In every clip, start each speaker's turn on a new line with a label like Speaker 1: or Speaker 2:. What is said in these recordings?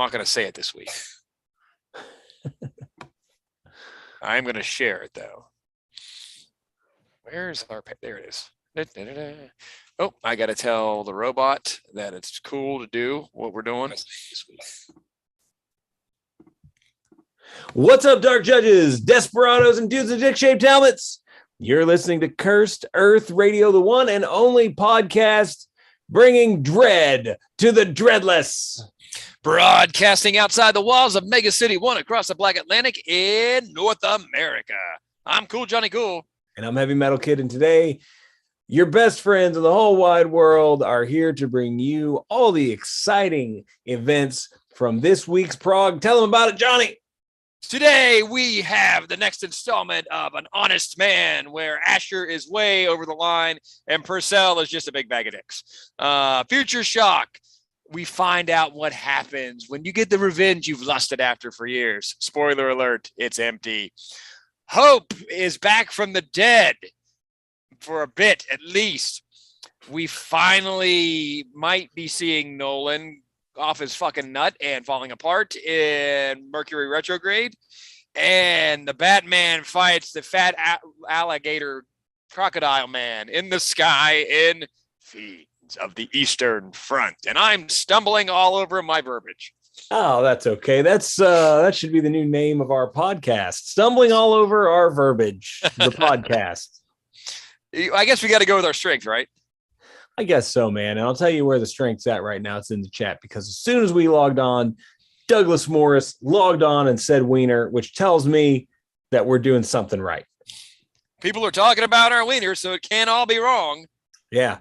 Speaker 1: not going to say it this week. I'm going to share it, though. Where's our... There it is. Oh, I got to tell the robot that it's cool to do what we're doing this week.
Speaker 2: What's up, Dark Judges, Desperados, and dudes with dick-shaped helmets? You're listening to Cursed Earth Radio, the one and only podcast bringing dread to the dreadless.
Speaker 1: Broadcasting outside the walls of Mega City 1 across the Black Atlantic in North America. I'm Cool Johnny Cool.
Speaker 2: And I'm Heavy Metal Kid, and today, your best friends in the whole wide world are here to bring you all the exciting events from this week's Prog. Tell them about it, Johnny.
Speaker 1: Today, we have the next installment of An Honest Man, where Asher is way over the line and Purcell is just a big bag of dicks. Future Shock. We find out what happens when you get the revenge you've lusted after for years. Spoiler alert, it's empty. Hope is back from the dead for a bit, at least. We finally might be seeing Nolan off his fucking nut and falling apart in Mercury retrograde. And the Batman fights the fat alligator crocodile man in the sky in Fiends of the Eastern Front. And I'm stumbling all over my verbiage.
Speaker 2: Oh, that's okay. That should be the new name of our podcast. Stumbling all over our verbiage, the podcast.
Speaker 1: I guess we got to go with our strength, right?
Speaker 2: I guess so, man. And I'll tell you where the strength's at right now. It's in the chat, because as soon as we logged on, Douglas Morris logged on and said wiener, which tells me that we're doing something right.
Speaker 1: People are talking about our wiener, so it can't all be wrong.
Speaker 2: Yeah,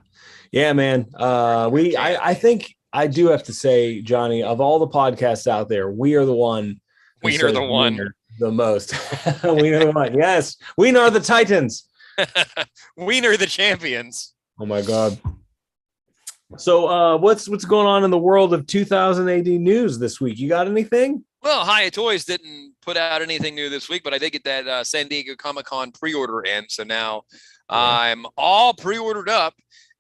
Speaker 2: man. I think I do have to say, Johnny, of all the podcasts out there, we are the one.
Speaker 1: Wiener the one.
Speaker 2: The most. Wiener the one. Yes. Wiener are the Titans.
Speaker 1: Wiener the champions.
Speaker 2: Oh my God. So what's going on in the world of 2000 AD news this week? You got anything?
Speaker 1: Well, Hiya Toys didn't put out anything new this week, but I did get that San Diego Comic-Con pre-order in. So now I'm all pre-ordered up.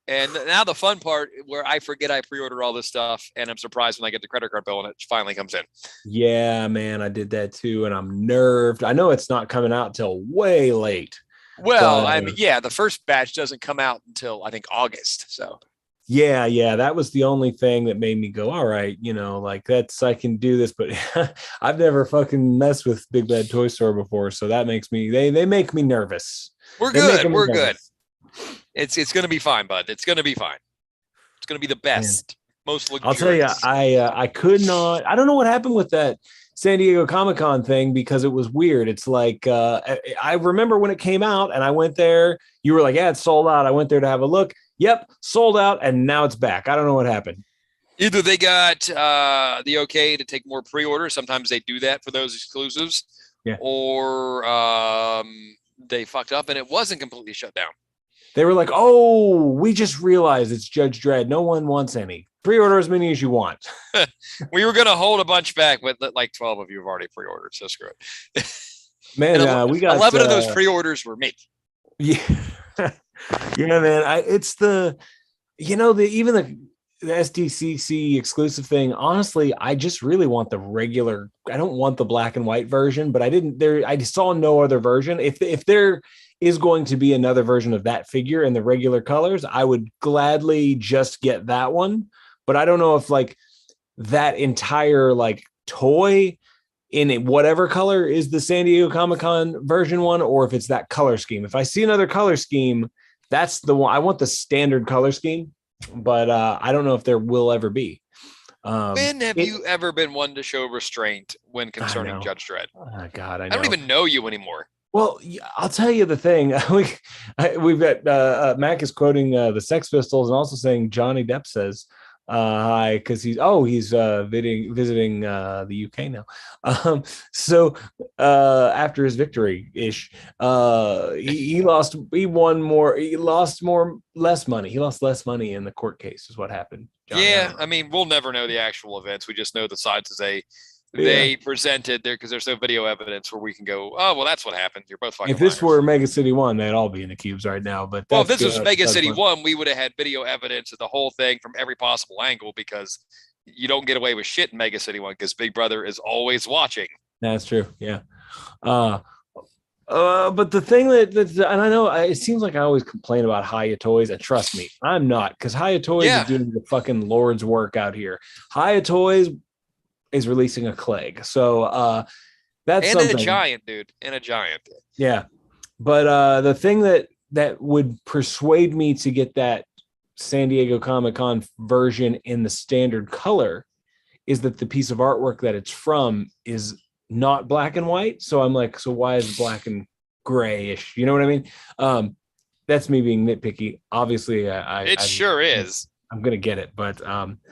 Speaker 1: And now the fun part where I forget I pre-ordered all this stuff, and I'm surprised when I get the credit card bill and it finally comes in.
Speaker 2: Yeah, man, I did that too, and I'm nerved. I know it's not coming out till way late.
Speaker 1: Well, I mean, yeah, the first batch doesn't come out until I think August. So
Speaker 2: yeah, that was the only thing that made me go, all right, like I can do this, but I've never fucking messed with Big Bad Toy Store before, so that makes me they make me nervous.
Speaker 1: We're good. It's going to be fine, bud. It's going to be fine. It's going to be the best, most luxurious.
Speaker 2: I'll tell you, I could not. I don't know what happened with that San Diego Comic-Con thing, because it was weird. It's like I remember when it came out, and I went there. You were like, "Yeah, it's sold out." I went there to have a look. Yep, sold out, and now it's back. I don't know what happened.
Speaker 1: Either they got the okay to take more pre-orders. Sometimes they do that for those exclusives, or they fucked up and it wasn't completely shut down.
Speaker 2: They were like, "Oh, we just realized it's Judge Dredd. No one wants any. Pre-order as many as you want."
Speaker 1: We were going to hold a bunch back, but like 12 of you have already pre-ordered, so screw it.
Speaker 2: Man, we got
Speaker 1: 11 of those pre-orders were me.
Speaker 2: Yeah, yeah, man. It's the SDCC exclusive thing. Honestly, I just really want the regular. I don't want the black and white version, but I saw no other version. If there is going to be another version of that figure in the regular colors, I would gladly just get that one. But I don't know if like that entire like toy in whatever color is the San Diego Comic-Con version one, or if it's that color scheme. If I see another color scheme, that's the one. I want the standard color scheme, but I don't know if there will ever be.
Speaker 1: When have you ever been one to show restraint when concerning Judge Dredd?
Speaker 2: Oh, God, I
Speaker 1: don't even know you anymore.
Speaker 2: Well, I'll tell you the thing. We've got Mac is quoting the Sex Pistols and also saying Johnny Depp says hi, because he's visiting the UK now. So after his victory ish, he lost less money in the court case is what happened. Johnny,
Speaker 1: yeah, I mean, we'll never know the actual events. We just know the sides they presented there, because there's no video evidence where we can go, oh, well, that's what happened. You're both fucking
Speaker 2: If this
Speaker 1: liars.
Speaker 2: Were Mega City 1, they'd all be in the cubes right now. But
Speaker 1: if this was Mega City 1, we would have had video evidence of the whole thing from every possible angle, because you don't get away with shit in Mega City 1 because Big Brother is always watching.
Speaker 2: That's true. Yeah. But the thing and I know it seems like I always complain about Hiya Toys, and trust me, I'm not, because Hiya Toys is doing the fucking Lord's work out here. Hiya Toys is releasing a Clegg, so that's
Speaker 1: and
Speaker 2: something.
Speaker 1: A giant, dude, and a giant.
Speaker 2: Yeah, but the thing that would persuade me to get that San Diego Comic-Con version in the standard color is that the piece of artwork that it's from is not black and white. So I'm like, so why is it black and grayish? You know what I mean? That's me being nitpicky. Obviously,
Speaker 1: it sure is.
Speaker 2: I'm gonna get it, but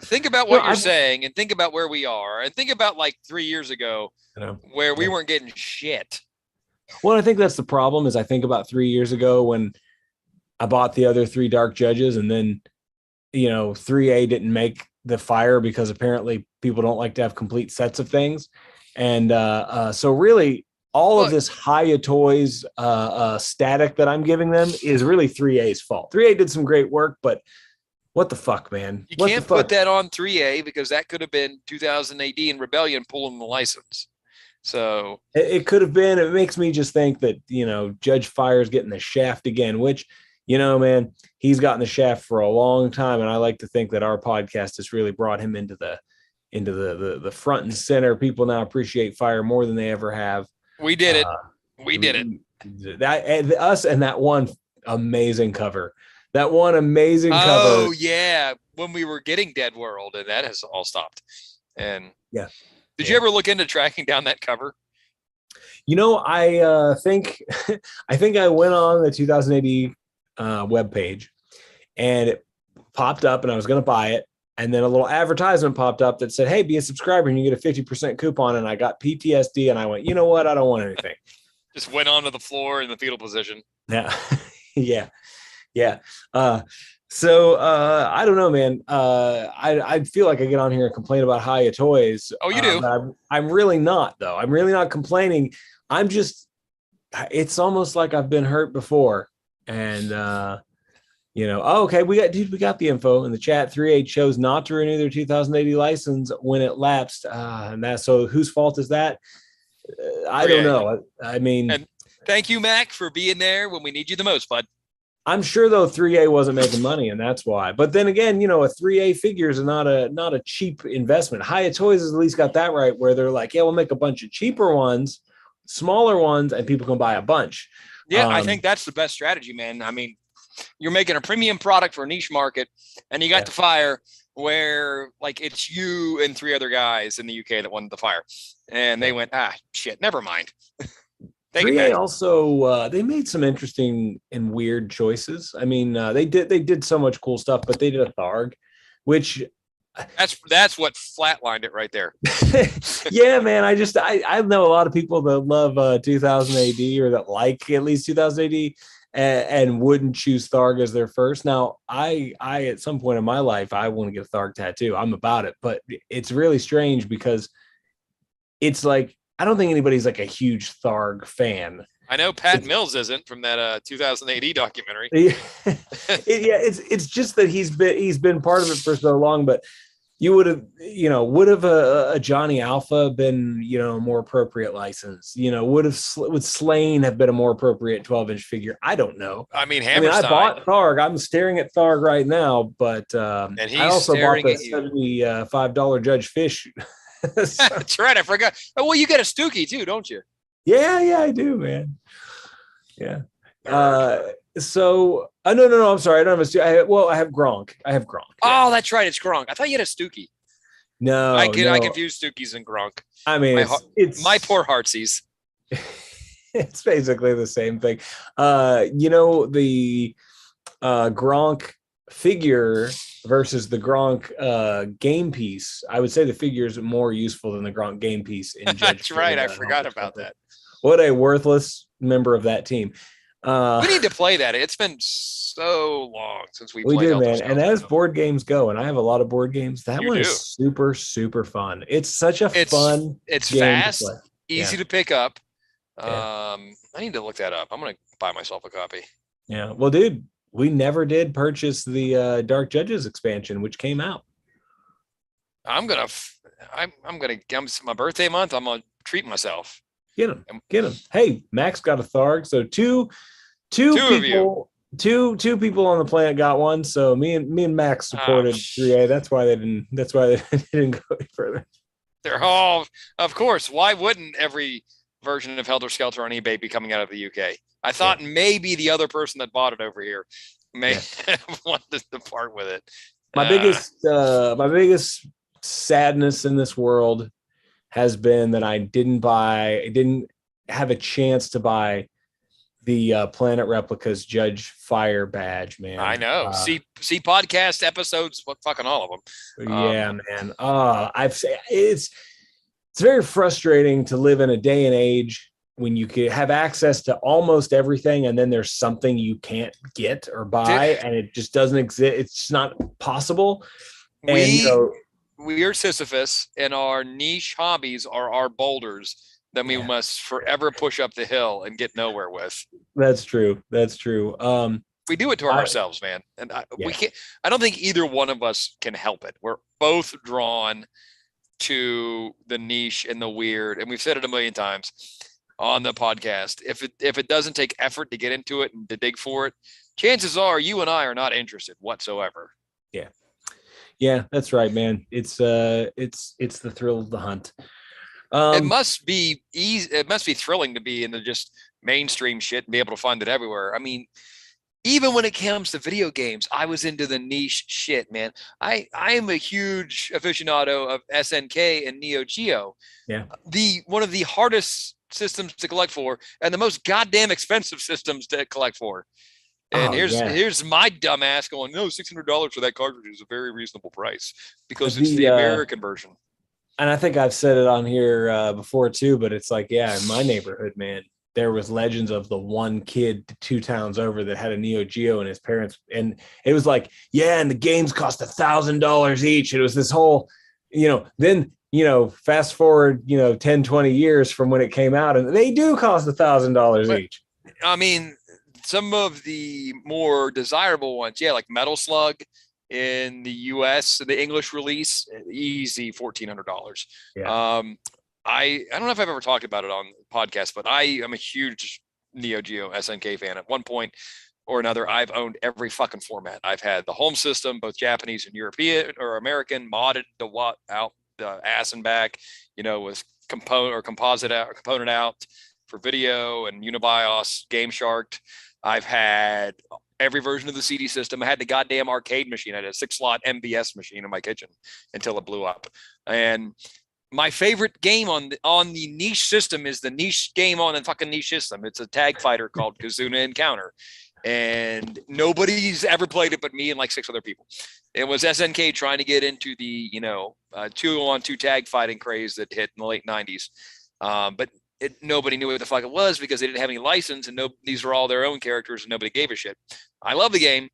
Speaker 1: think about what you're saying, and think about where we are, and think about like 3 years ago, where we weren't getting shit.
Speaker 2: Well, I think that's the problem. Is I think about 3 years ago when I bought the other 3 Dark Judges, and then 3A didn't make the fire because apparently people don't like to have complete sets of things. And so really all of this Hiya Toys static that I'm giving them is really 3A's fault. 3A did some great work, but what the fuck, man?
Speaker 1: You can't put that on 3A because that could have been 2000 AD and Rebellion pulling the license. So
Speaker 2: it could have been. It makes me just think that, Judge Fire's getting the shaft again, which, man, he's gotten the shaft for a long time. And I like to think that our podcast has really brought him into the front and center. People now appreciate Fire more than they ever have.
Speaker 1: We did it. We did
Speaker 2: it. Us and that one amazing cover. That one amazing cover.
Speaker 1: Oh yeah, when we were getting Dead World, and that has all stopped. And did you ever look into tracking down that cover?
Speaker 2: I think I went on the 2080 webpage, and it popped up, and I was going to buy it. And then a little advertisement popped up that said, hey, be a subscriber and you get a 50% coupon. And I got PTSD, and I went, you know what? I don't want anything.
Speaker 1: Just went onto the floor in the fetal position.
Speaker 2: Yeah. Yeah. So I don't know, man. I feel like I get on here and complain about Hiya Toys.
Speaker 1: Oh, you do?
Speaker 2: I'm really not, though. I'm really not complaining. I'm just, it's almost like I've been hurt before. And, okay, we got the info in the chat. 3A chose not to renew their 2080 license when it lapsed. And that's, so whose fault is that? I don't know. I mean,
Speaker 1: and thank you, Mac, for being there when we need you the most, bud.
Speaker 2: I'm sure though 3A wasn't making money, and that's why. But then again, a 3A figure is not a cheap investment. Hiya Toys has at least got that right, where they're like, yeah, we'll make a bunch of cheaper ones, smaller ones, and people can buy a bunch.
Speaker 1: Yeah, I think that's the best strategy, man. I mean, you're making a premium product for a niche market, and you got the Fire where like it's you and 3 other guys in the UK that won the Fire, and they went, shit, never mind.
Speaker 2: 3A also they made some interesting and weird choices. I mean, they did so much cool stuff, but they did a Tharg, which
Speaker 1: that's what flatlined it right there.
Speaker 2: Yeah, man. I know a lot of people that love 2000 AD or that like at least 2000 AD and wouldn't choose Tharg as their first. Now, I at some point in my life, I want to get a Tharg tattoo. I'm about it, but it's really strange because it's like, I don't think anybody's like a huge Tharg fan.
Speaker 1: I know Pat Mills isn't from that 2000 AD documentary.
Speaker 2: It's just that he's been part of it for so long, but you would have a Johnny Alpha been, a more appropriate license, would Slain have been a more appropriate 12-inch figure? I don't know.
Speaker 1: I mean, Hammerstein.
Speaker 2: I bought Tharg. I'm staring at Tharg right now, but
Speaker 1: and
Speaker 2: I also bought the $75 Judge Fish.
Speaker 1: That's right. I forgot. Oh, well, you get a Stookie too, don't you?
Speaker 2: Yeah, I do, man. Yeah. So no, I'm sorry. I don't have a Stookie. I have Gronk. Yeah.
Speaker 1: Oh, that's right. It's Gronk. I thought you had a Stookie.
Speaker 2: No,
Speaker 1: I confuse Stookies and Gronk.
Speaker 2: I mean, it's
Speaker 1: my poor heartsies.
Speaker 2: It's basically the same thing. The Gronk figure versus the Gronk game piece. I would say the figure is more useful than the Gronk game piece.
Speaker 1: That's right. I forgot about that.
Speaker 2: What a worthless member of that team.
Speaker 1: We need to play that. It's been so long since we played.
Speaker 2: We do, man. And as board games go, and I have a lot need games, that one is super, super fun. It's such a fun.
Speaker 1: It's fast, easy to pick up. I need to look that up. I'm going to buy myself a copy.
Speaker 2: Yeah. Well, dude, we never did purchase the Dark Judges expansion, which came out.
Speaker 1: It's my birthday month. I'm gonna treat myself.
Speaker 2: Get him, get him. Hey, Max got a Tharg, so two
Speaker 1: Two of you.
Speaker 2: people, two people on the planet got one. So me and Max supported 3A. That's why they didn't. That's why they didn't go any further.
Speaker 1: They're all, of course. Why wouldn't every version of Helter Skelter on eBay be coming out of the UK? I thought maybe the other person that bought it over here may have wanted to part with it.
Speaker 2: My biggest sadness in this world has been that I didn't have a chance to buy the Planet Replicas Judge Fire badge, man.
Speaker 1: I know. See podcast episodes, fucking all of them.
Speaker 2: Yeah, man. It's very frustrating to live in a day and age when you could have access to almost everything, and then there's something you can't get or buy, and it just doesn't exist. It's just not possible.
Speaker 1: We are Sisyphus, and our niche hobbies are our boulders that we must forever push up the hill and get nowhere with.
Speaker 2: That's true.
Speaker 1: We do it to ourselves, man. And we can't, I don't think either one of us can help it. We're both drawn to the niche and the weird. And we've said it a million times on the podcast. If it doesn't take effort to get into it and to dig for it, chances are you and I are not interested whatsoever.
Speaker 2: Yeah. Yeah, that's right, man. It's the thrill of the hunt.
Speaker 1: It must be easy. It must be thrilling to be in the just mainstream shit and be able to find it everywhere. I mean, even when it comes to video games, I was into the niche shit, man. I am a huge aficionado of SNK and Neo Geo.
Speaker 2: Yeah.
Speaker 1: One of the hardest systems to collect for and the most goddamn expensive systems to collect for. And here's my dumbass going, no, $600 for that cartridge is a very reasonable price because it's the American version.
Speaker 2: And I think I've said it on here before too, but it's like, yeah, in my neighborhood, man, there was legends of the one kid 2 towns over that had a Neo Geo and his parents. And it was like, yeah, and the games cost $1,000 each. It was this whole, then, fast forward, 10, 20 years from when it came out, and they do cost $1,000 each.
Speaker 1: I mean, some of the more desirable ones, like Metal Slug in the US, the English release, easy $1,400.
Speaker 2: Yeah.
Speaker 1: I don't know if I've ever talked about it on the podcast, but I am a huge Neo Geo SNK fan. At one point or another, I've owned every fucking format. I've had the home system, both Japanese and European or American, modded out the ass and back, with component out for video and Unibios, Game Shark. I've had every version of the CD system. I had the goddamn arcade machine. I had a 6-slot MVS machine in my kitchen until it blew up. And my favorite game on the niche system is the niche game on the fucking niche system. It's a tag fighter called Kazuna Encounter. And nobody's ever played it but me and like 6 other people. It was SNK trying to get into the, 2-on-2 tag fighting craze that hit in the late 90s. But nobody knew what the fuck it was because they didn't have any license, and these were all their own characters and nobody gave a shit. I love the game.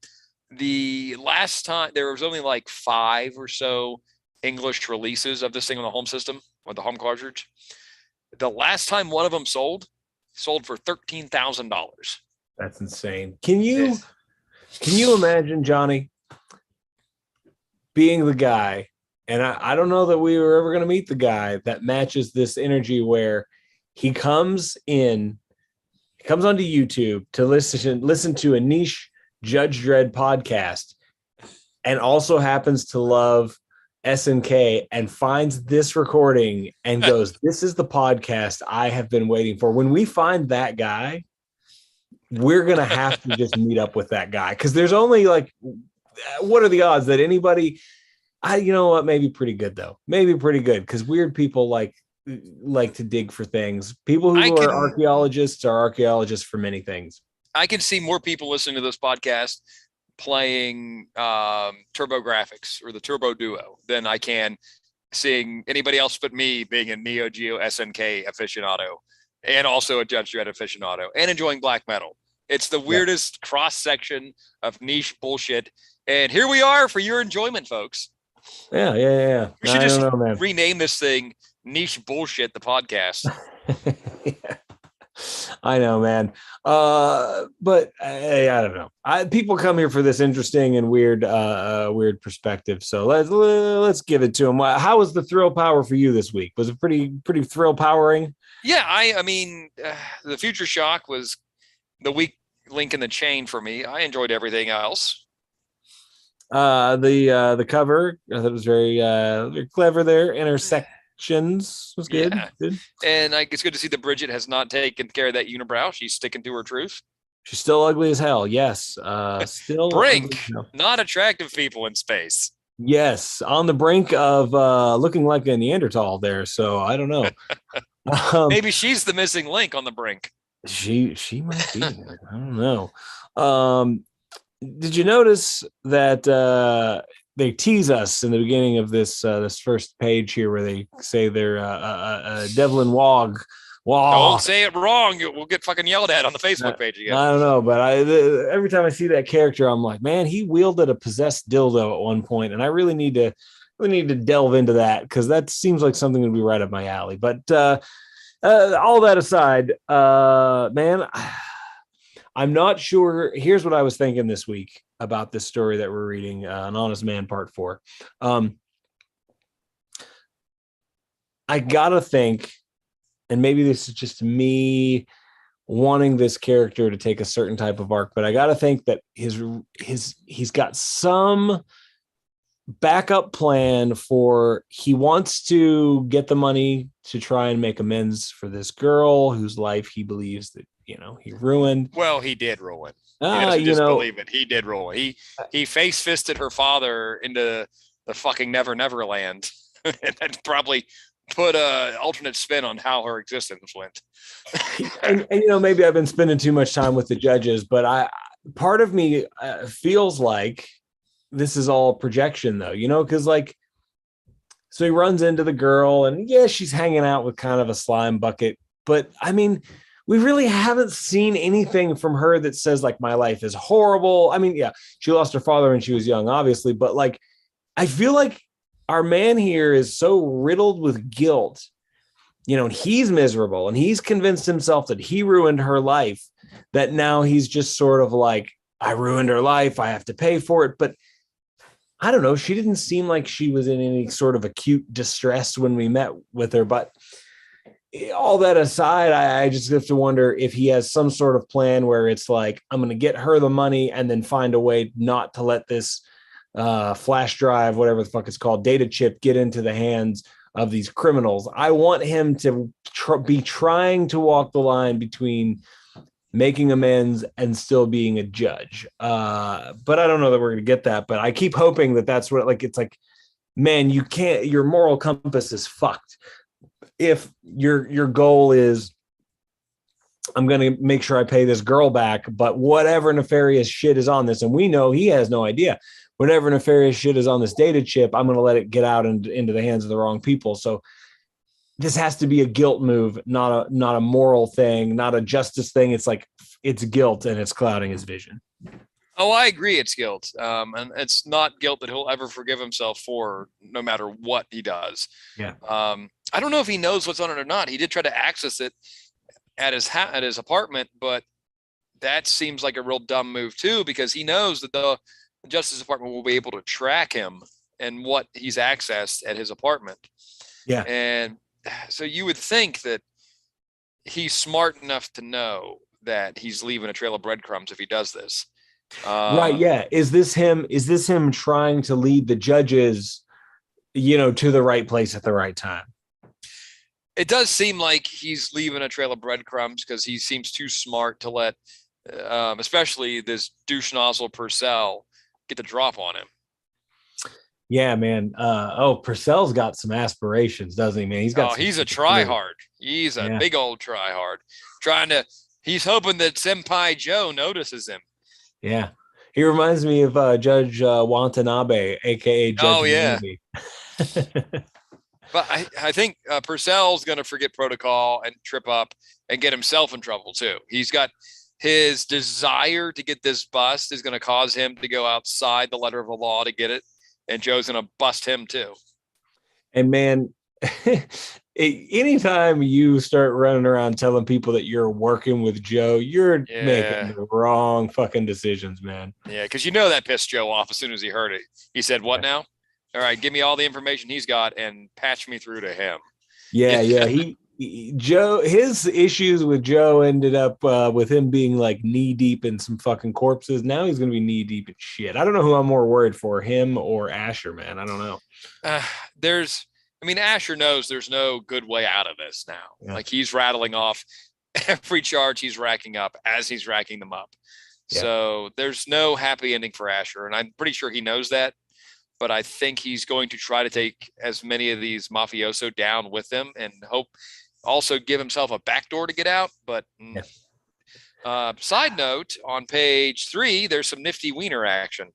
Speaker 1: The last time there was only like 5 or so English releases of this thing on the home system or the home cartridge. The last time one of them sold for $13,000.
Speaker 2: That's insane. Can you imagine, Johnny, being the guy, and I don't know that we were ever going to meet the guy that matches this energy where he comes onto YouTube to listen to a niche Judge Dredd podcast and also happens to love SNK and finds this recording and goes, this is the podcast I have been waiting for. When we find that guy, we're going to have to just meet up with that guy. Cause there's only like, what are the odds that anybody, maybe pretty good though. Maybe pretty good. Cause weird people like to dig for things. People who are archaeologists are archaeologists for many things.
Speaker 1: I can see more people listening to this podcast playing TurboGrafx or the Turbo Duo than I can seeing anybody else but me being a Neo Geo SNK aficionado and also a Judge Dredd aficionado and enjoying black metal. It's the weirdest cross section of niche bullshit. And here we are for your enjoyment, folks.
Speaker 2: Yeah.
Speaker 1: We should rename this thing Niche Bullshit, the podcast.
Speaker 2: I know, man. But I don't know. People come here for this interesting and weird perspective. So let's give it to them. How was the thrill power for you this week? Was it pretty thrill powering?
Speaker 1: Yeah, I mean, the Future Shock was the weak link in the chain for me. I enjoyed everything else.
Speaker 2: The cover I thought was very clever there. Intersections was good.
Speaker 1: Yeah, and it's good to see that Bridget has not taken care of that unibrow. She's sticking to her truth.
Speaker 2: She's still ugly as hell. Yes. Still ugly
Speaker 1: Brink,
Speaker 2: as hell.
Speaker 1: not attractive people in space.
Speaker 2: Yes, on the brink of looking like a Neanderthal there. So I don't know.
Speaker 1: Maybe she's the missing link on the brink.
Speaker 2: She might be. I don't know. Did you notice that they tease us in the beginning of this first page here, where they say they're Devlin Wog?
Speaker 1: Don't say it wrong. We'll get fucking yelled at on the Facebook page again.
Speaker 2: I don't know, but every time I see that character, I'm like, man, he wielded a possessed dildo at one point, and I really need to delve into that because that seems like something that would be right up my alley. But all that aside, man, I'm not sure. Here's what I was thinking this week about this story that we're reading, An Honest Man Part 4. I gotta think, and maybe this is just me wanting this character to take a certain type of arc, but I gotta think that he's got some backup plan for, he wants to get the money to try and make amends for this girl whose life he believes that he ruined.
Speaker 1: Well, he did ruin. Believe it. He did ruin. He face fisted her father into the fucking Never Land, and that probably put a alternate spin on how her existence went.
Speaker 2: and maybe I've been spending too much time with the judges, but part of me feels like this is all projection, though, because so he runs into the girl, and yeah, she's hanging out with kind of a slime bucket, but I mean, we really haven't seen anything from her that says like my life is horrible. I mean, yeah, she lost her father when she was young, obviously, but like, I feel like our man here is so riddled with guilt, and he's miserable, and he's convinced himself that he ruined her life, that now he's just sort of like, I ruined her life, I have to pay for it. But I don't know, she didn't seem like she was in any sort of acute distress when we met with her. But all that aside, I just have to wonder if he has some sort of plan where it's like, I'm going to get her the money and then find a way not to let this flash drive, whatever the fuck it's called, data chip, get into the hands of these criminals. I want him to be trying to walk the line between making amends and still being a judge. But I don't know that we're going to get that, but I keep hoping that that's what, like, it's like, man, you can't, your moral compass is fucked. If your goal is, I'm going to make sure I pay this girl back, but whatever nefarious shit is on this, and we know he has no idea, whatever nefarious shit is on this data chip, I'm going to let it get out into the hands of the wrong people. So this has to be a guilt move, not a moral thing, not a justice thing. It's like, it's guilt, and it's clouding his vision.
Speaker 1: Oh, I agree. It's guilt. And it's not guilt that he'll ever forgive himself for, no matter what he does.
Speaker 2: Yeah.
Speaker 1: I don't know if he knows what's on it or not. He did try to access it at his apartment, but that seems like a real dumb move too, because he knows that the Justice Department will be able to track him and what he's accessed at his apartment.
Speaker 2: Yeah.
Speaker 1: And so you would think that he's smart enough to know that he's leaving a trail of breadcrumbs if he does this.
Speaker 2: Right. Yeah. Is this him trying to lead the judges, to the right place at the right time?
Speaker 1: It does seem like he's leaving a trail of breadcrumbs because he seems too smart to let, especially this douche nozzle Purcell, get the drop on him.
Speaker 2: Yeah, man. Purcell's got some aspirations, doesn't he, man? He's
Speaker 1: a try-hard. He's a big old try-hard. He's hoping that Senpai Joe notices him.
Speaker 2: Yeah. He reminds me of Judge Watanabe, aka Judge.
Speaker 1: Oh, yeah. But I think Purcell's going to forget protocol and trip up and get himself in trouble too. He's got his desire to get this bust is going to cause him to go outside the letter of the law to get it. And Joe's going to bust him too.
Speaker 2: And man, Anytime you start running around telling people that you're working with Joe, you're making
Speaker 1: Yeah.
Speaker 2: the wrong fucking decisions, man.
Speaker 1: Yeah, because that pissed Joe off as soon as he heard it. He said, "What now? All right, give me all the information he's got and patch me through to him."
Speaker 2: Yeah, yeah. Joe, his issues with Joe ended up with him being like knee deep in some fucking corpses. Now he's gonna be knee deep in shit. I don't know who I'm more worried for, him or Asher, man. I don't know.
Speaker 1: Asher knows there's no good way out of this now.
Speaker 2: Yeah.
Speaker 1: Like he's rattling off every charge he's racking up as he's racking them up.
Speaker 2: Yeah.
Speaker 1: So there's no happy ending for Asher, and I'm pretty sure he knows that. But I think he's going to try to take as many of these mafioso down with him and hope also give himself a backdoor to get out. But side note, on page 3, there's some nifty wiener action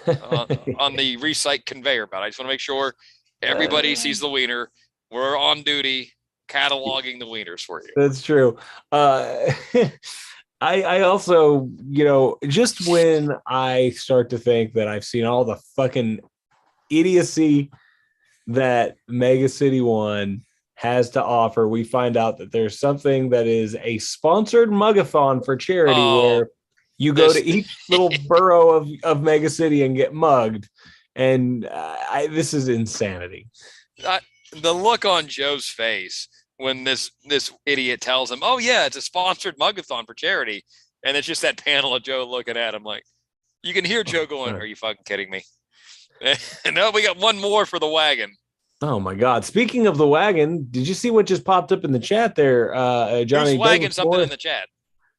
Speaker 1: on the recycle conveyor belt. I just want to make sure everybody sees the wiener. We're on duty cataloging the wieners for you.
Speaker 2: That's true. I also, just when I start to think that I've seen all the fucking idiocy that Mega City 1 has to offer, we find out that there's something that is a sponsored mugathon for charity where you go to each little borough of Mega City and get mugged. And this is insanity.
Speaker 1: The look on Joe's face when this idiot tells him, "Oh yeah, it's a sponsored mugathon for charity," and it's just that panel of Joe looking at him like, you can hear Joe going, "Are you fucking kidding me?" And no, we got one more for the wagon.
Speaker 2: Oh my God! Speaking of the wagon, did you see what just popped up in the chat there, Johnny?
Speaker 1: Who's wagging something in the chat?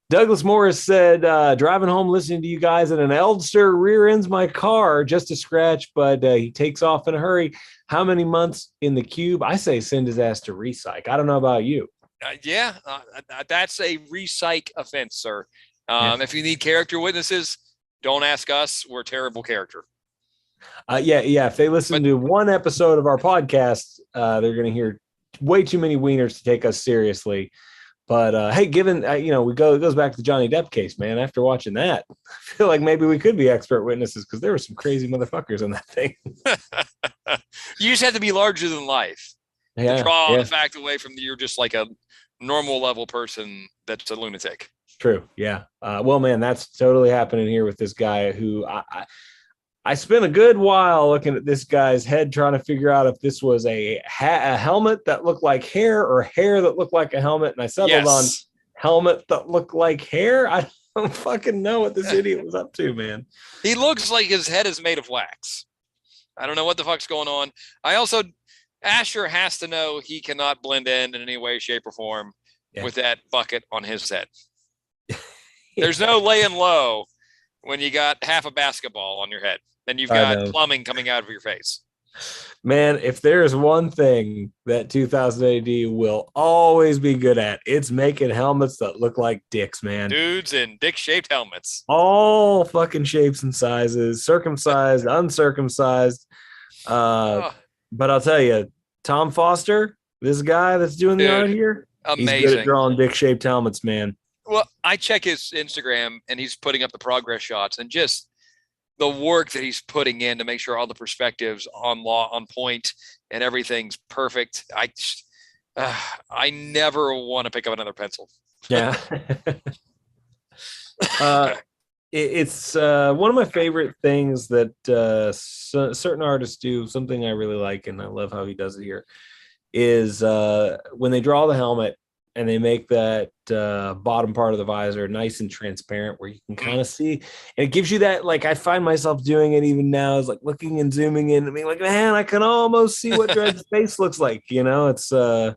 Speaker 2: Douglas Morris said, driving home listening to you guys, and an Eldster rear ends my car, just a scratch, but he takes off in a hurry. How many months in the cube? I say send his ass to recycle. I don't know about you.
Speaker 1: That's a recycle offense, sir. If you need character witnesses, don't ask us. We're a terrible character.
Speaker 2: If they listen to one episode of our podcast, they're going to hear way too many wieners to take us seriously. But hey, given it goes back to the Johnny Depp case, man. After watching that, I feel like maybe we could be expert witnesses because there were some crazy motherfuckers in that thing.
Speaker 1: You just have to be larger than life to draw the fact away from you're just like a normal level person that's a lunatic.
Speaker 2: True. Yeah. Well, man, that's totally happening here with this guy who I spent a good while looking at this guy's head trying to figure out if this was a helmet that looked like hair or hair that looked like a helmet. And I settled on helmet that looked like hair. I don't fucking know what this idiot was up to, man.
Speaker 1: He looks like his head is made of wax. I don't know what the fuck's going on. Asher has to know he cannot blend in any way, shape, or form with that bucket on his head. There's no laying low when you got half a basketball on your head. Then you've got plumbing coming out of your face.
Speaker 2: Man, if there is one thing that 2000 AD will always be good at, it's making helmets that look like dicks, man.
Speaker 1: Dudes in dick-shaped helmets.
Speaker 2: All fucking shapes and sizes, circumcised, uncircumcised. But I'll tell you, Tom Foster, this guy that's doing the art here,
Speaker 1: amazing.
Speaker 2: He's good at drawing dick-shaped helmets, man.
Speaker 1: Well, I check his Instagram, and he's putting up the progress shots, and just the work that he's putting in to make sure all the perspectives on point and everything's perfect. I never want to pick up another pencil.
Speaker 2: Yeah. It's one of my favorite things that certain artists do, something I really like, and I love how he does it here, is when they draw the helmet and they make that bottom part of the visor nice and transparent where you can kind of see, and it gives you that, like, I find myself doing it even now, is like looking and zooming in and being like, man, I can almost see what Dredd's face looks like. It's I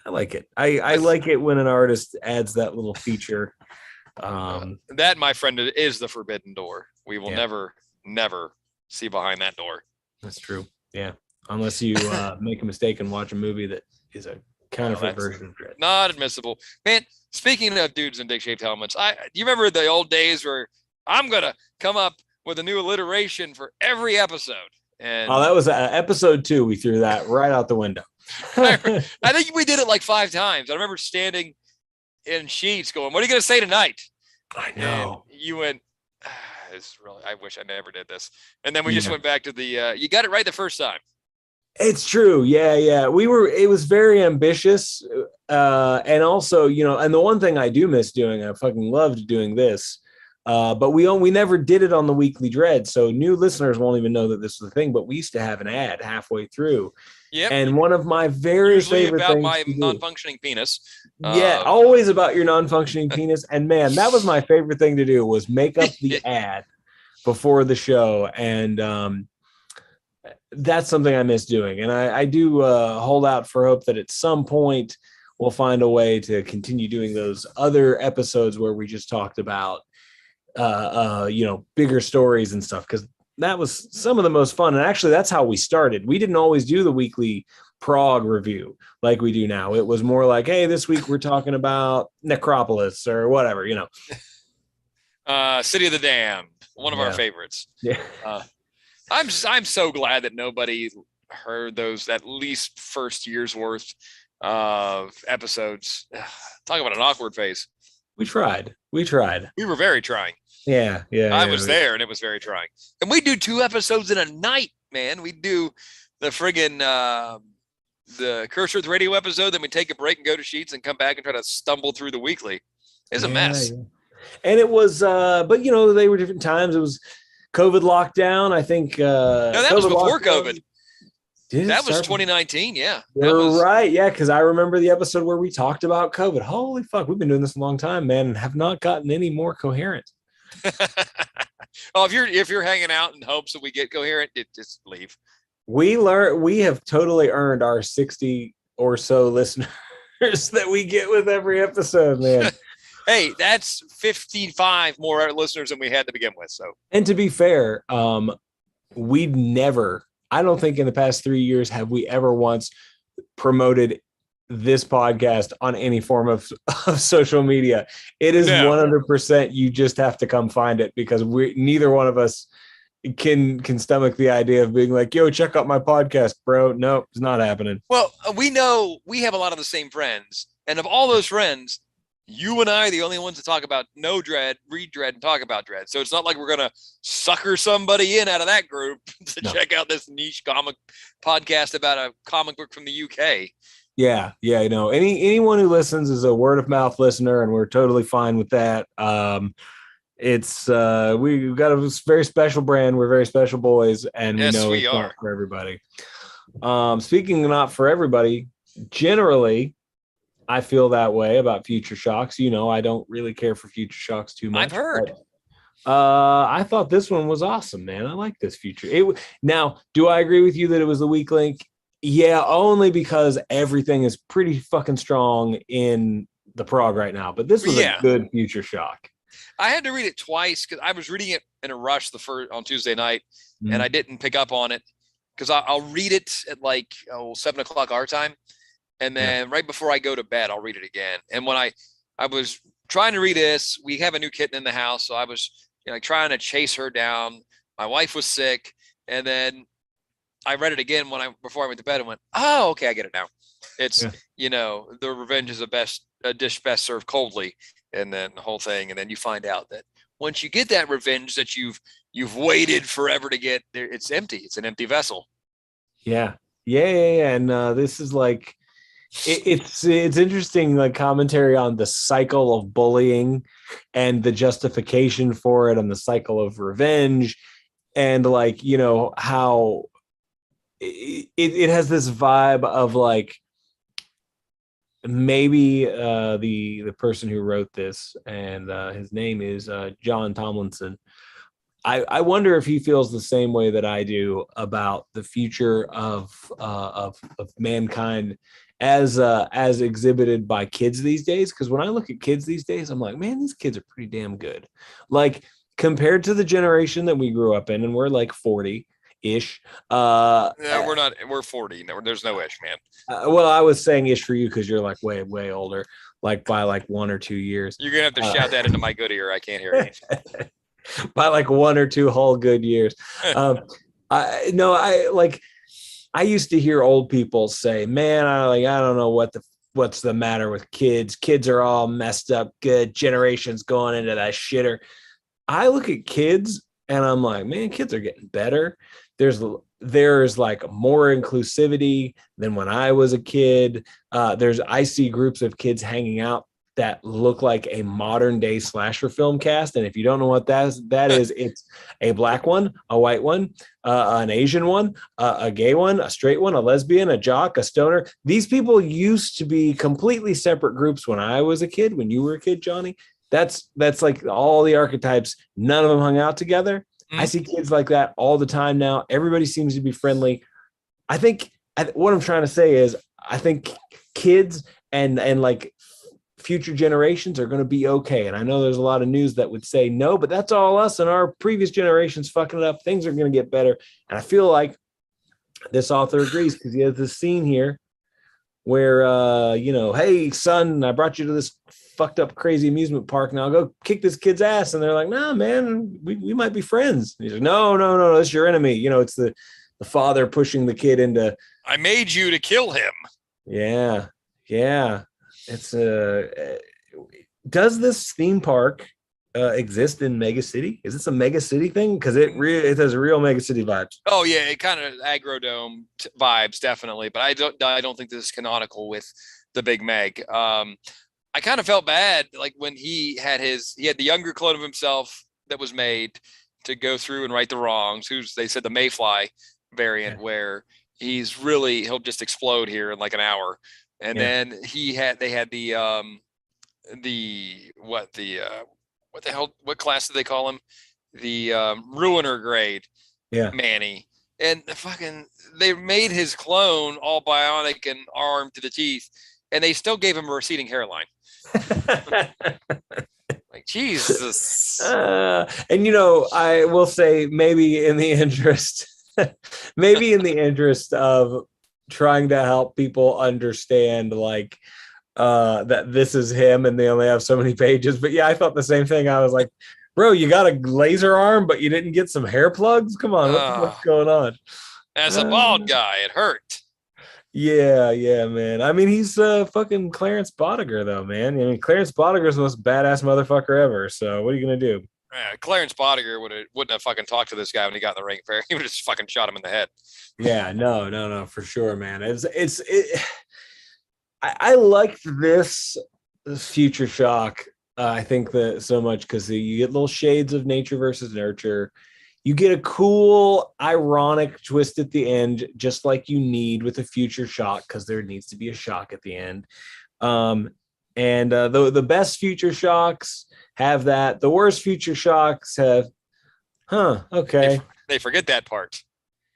Speaker 2: like it. I like it when an artist adds that little feature.
Speaker 1: That, my friend, is the forbidden door. We will never see behind that door.
Speaker 2: That's true. Yeah. Unless you make a mistake and watch a movie that is a counterfeit version of Dredd.
Speaker 1: Not admissible. Man, speaking of dudes in dick-shaped helmets, you remember the old days where I'm going to come up with a new alliteration for every episode. And
Speaker 2: that was episode 2. We threw that right out the window.
Speaker 1: I think we did it like 5 times. I remember standing in sheets going, what are you going to say tonight?
Speaker 2: I know.
Speaker 1: And you went, I wish I never did this. And then we just went back to the, you got it right the first time.
Speaker 2: It's true. Yeah, yeah. It was very ambitious. And also, and the one thing I do miss doing, I fucking loved doing this. But we never did it on the weekly Dredd. So new listeners won't even know that this was a thing, but we used to have an ad halfway through.
Speaker 1: Yep.
Speaker 2: And one of my very
Speaker 1: Usually
Speaker 2: favorite
Speaker 1: about
Speaker 2: things
Speaker 1: my
Speaker 2: to do,
Speaker 1: non-functioning penis.
Speaker 2: yeah, always about your non-functioning penis. And man, that was my favorite thing to do, was make up the ad before the show. And that's something I miss doing. And I do hold out for hope that at some point we'll find a way to continue doing those other episodes where we just talked about, bigger stories and stuff. Cause that was some of the most fun. And actually that's how we started. We didn't always do the weekly Prog review like we do now. It was more like, hey, this week we're talking about Necropolis or whatever,
Speaker 1: City of the Damned, one of our favorites.
Speaker 2: Yeah.
Speaker 1: I'm so glad that nobody heard those at least first year's worth of episodes. Talk about an awkward phase.
Speaker 2: We tried. We
Speaker 1: were very trying.
Speaker 2: Yeah.
Speaker 1: I was there, and it was very trying. And we do 2 episodes in a night, man. We do the friggin' the Curse Earth Radio episode, then we take a break and go to Sheets and come back and try to stumble through the weekly. It's a mess.
Speaker 2: Yeah. And it was, but they were different times. It was COVID lockdown. I think.
Speaker 1: No, that was before
Speaker 2: lockdown.
Speaker 1: COVID. That was 2019. Yeah.
Speaker 2: You're right. Yeah. Cause I remember the episode where we talked about COVID. Holy fuck. We've been doing this a long time, man, and have not gotten any more coherent.
Speaker 1: Well, if you're hanging out in hopes that we get coherent, just leave. We
Speaker 2: have totally earned our 60 or so listeners that we get with every episode, man.
Speaker 1: Hey, that's 55 more listeners than we had to begin with. So,
Speaker 2: and to be fair, we'd never, I don't think in the past 3 years have we ever once promoted this podcast on any form of social media. It is 100%. You just have to come find it, because neither one of us can stomach the idea of being like, yo, check out my podcast, bro. No, it's not happening.
Speaker 1: Well, we know we have a lot of the same friends, and of all those friends, you and I are the only ones to talk about no Dredd, read Dredd, and talk about Dredd. So it's not like we're going to sucker somebody in out of that group to check out this niche comic podcast about a comic book from the UK.
Speaker 2: Yeah. Anyone who listens is a word of mouth listener, and we're totally fine with that. It's we've got a very special brand. We're very special boys, and
Speaker 1: yes,
Speaker 2: we know
Speaker 1: we
Speaker 2: it's
Speaker 1: are.
Speaker 2: not for everybody. Speaking of not for everybody, generally, I feel that way about Future Shocks. I don't really care for Future Shocks too much.
Speaker 1: I've heard.
Speaker 2: I thought this one was awesome, man. I like this Future. Now, do I agree with you that it was the weak link? Yeah, only because everything is pretty fucking strong in the Prog right now. But this was a good Future Shock.
Speaker 1: I had to read it twice because I was reading it in a rush on Tuesday night, and I didn't pick up on it because I'll read it at 7:00 our time. And then right before I go to bed, I'll read it again. And when I was trying to read this, we have a new kitten in the house. So I was trying to chase her down. My wife was sick. And then I read it again before I went to bed and went, oh, okay, I get it now. It's, the revenge is a dish best served coldly. And then the whole thing. And then you find out that once you get that revenge that you've waited forever to get, it's empty. It's an empty vessel.
Speaker 2: Yeah. And this is like, it's interesting, like commentary on the cycle of bullying and the justification for it, and the cycle of revenge, and how it has this vibe of like maybe the person who wrote this, and his name is John Tomlinson. I wonder if he feels the same way that I do about the future of mankind as exhibited by kids these days. Because when I look at kids these days, I'm like, man, these kids are pretty damn good. Like compared to the generation that we grew up in, and we're like 40-ish.
Speaker 1: We're 40. No, there's no ish, man.
Speaker 2: Well, I was saying ish for you because you're like way, way older, like by like 1 or 2 years.
Speaker 1: You're gonna have to shout that into my good ear. I can't hear anything.
Speaker 2: By like 1 or 2 whole good years. I used to hear old people say, man, I don't know what's the matter with kids. Kids are all messed up. Good generations going into that shitter. I look at kids and I'm like, man, kids are getting better. there's there's like more inclusivity than when I was a kid. I see groups of kids hanging out that look like a modern day slasher film cast. And if you don't know what that is, it's a black one, a white one, an Asian one, a gay one, a straight one, a lesbian, a jock, a stoner. These people used to be completely separate groups when I was a kid, when you were a kid, Johnny. That's like all the archetypes. None of them hung out together. I see kids like that all the time now. Everybody seems to be friendly. I think what I'm trying to say is I think kids and like future generations are going to be okay. And I know there's a lot of news that would say no, but that's all us and our previous generations fucking it up. Things are going to get better. And I feel like this author agrees because he has this scene here where, hey, son, I brought you to this fucked up, crazy amusement park. Now I'll go kick this kid's ass. And they're like, nah, man, we might be friends. And he's like, no, that's your enemy. It's the father pushing the kid into.
Speaker 1: I made you to kill him.
Speaker 2: Yeah. It's does this theme park exist in Mega City? Is this a Mega City thing? Because it has real Mega City vibes.
Speaker 1: Oh yeah, it kind of Agrodome vibes definitely, but I don't think this is canonical with the Big Meg. I kind of felt bad like when he had the younger clone of himself that was made to go through and right the wrongs. They said the Mayfly variant where he'll just explode here in like an hour. And then they had what class did they call him? The ruiner grade Manny. And they made his clone all bionic and armed to the teeth, and they still gave him a receding hairline. Like Jesus.
Speaker 2: And I will say maybe in the interest of trying to help people understand like that this is him and they only have so many pages. But yeah, I thought the same thing. I was like, bro, you got a laser arm, but you didn't get some hair plugs? Come on, what's going on?
Speaker 1: As a bald guy, it hurt.
Speaker 2: Yeah, man. I mean, he's fucking Clarence Bodiger, though, man. I mean, Clarence Bodiger's the most badass motherfucker ever. So what are you gonna do?
Speaker 1: Clarence Bodiger wouldn't have fucking talked to this guy when he got in the ring. He would have just fucking shot him in the head.
Speaker 2: Yeah, no, for sure, man. I liked this Future Shock. I think that so much because you get little shades of nature versus nurture. You get a cool, ironic twist at the end, just like you need with a Future Shock, because there needs to be a shock at the end. And the best Future Shocks have that. The worst Future Shocks have, okay.
Speaker 1: They forget that part.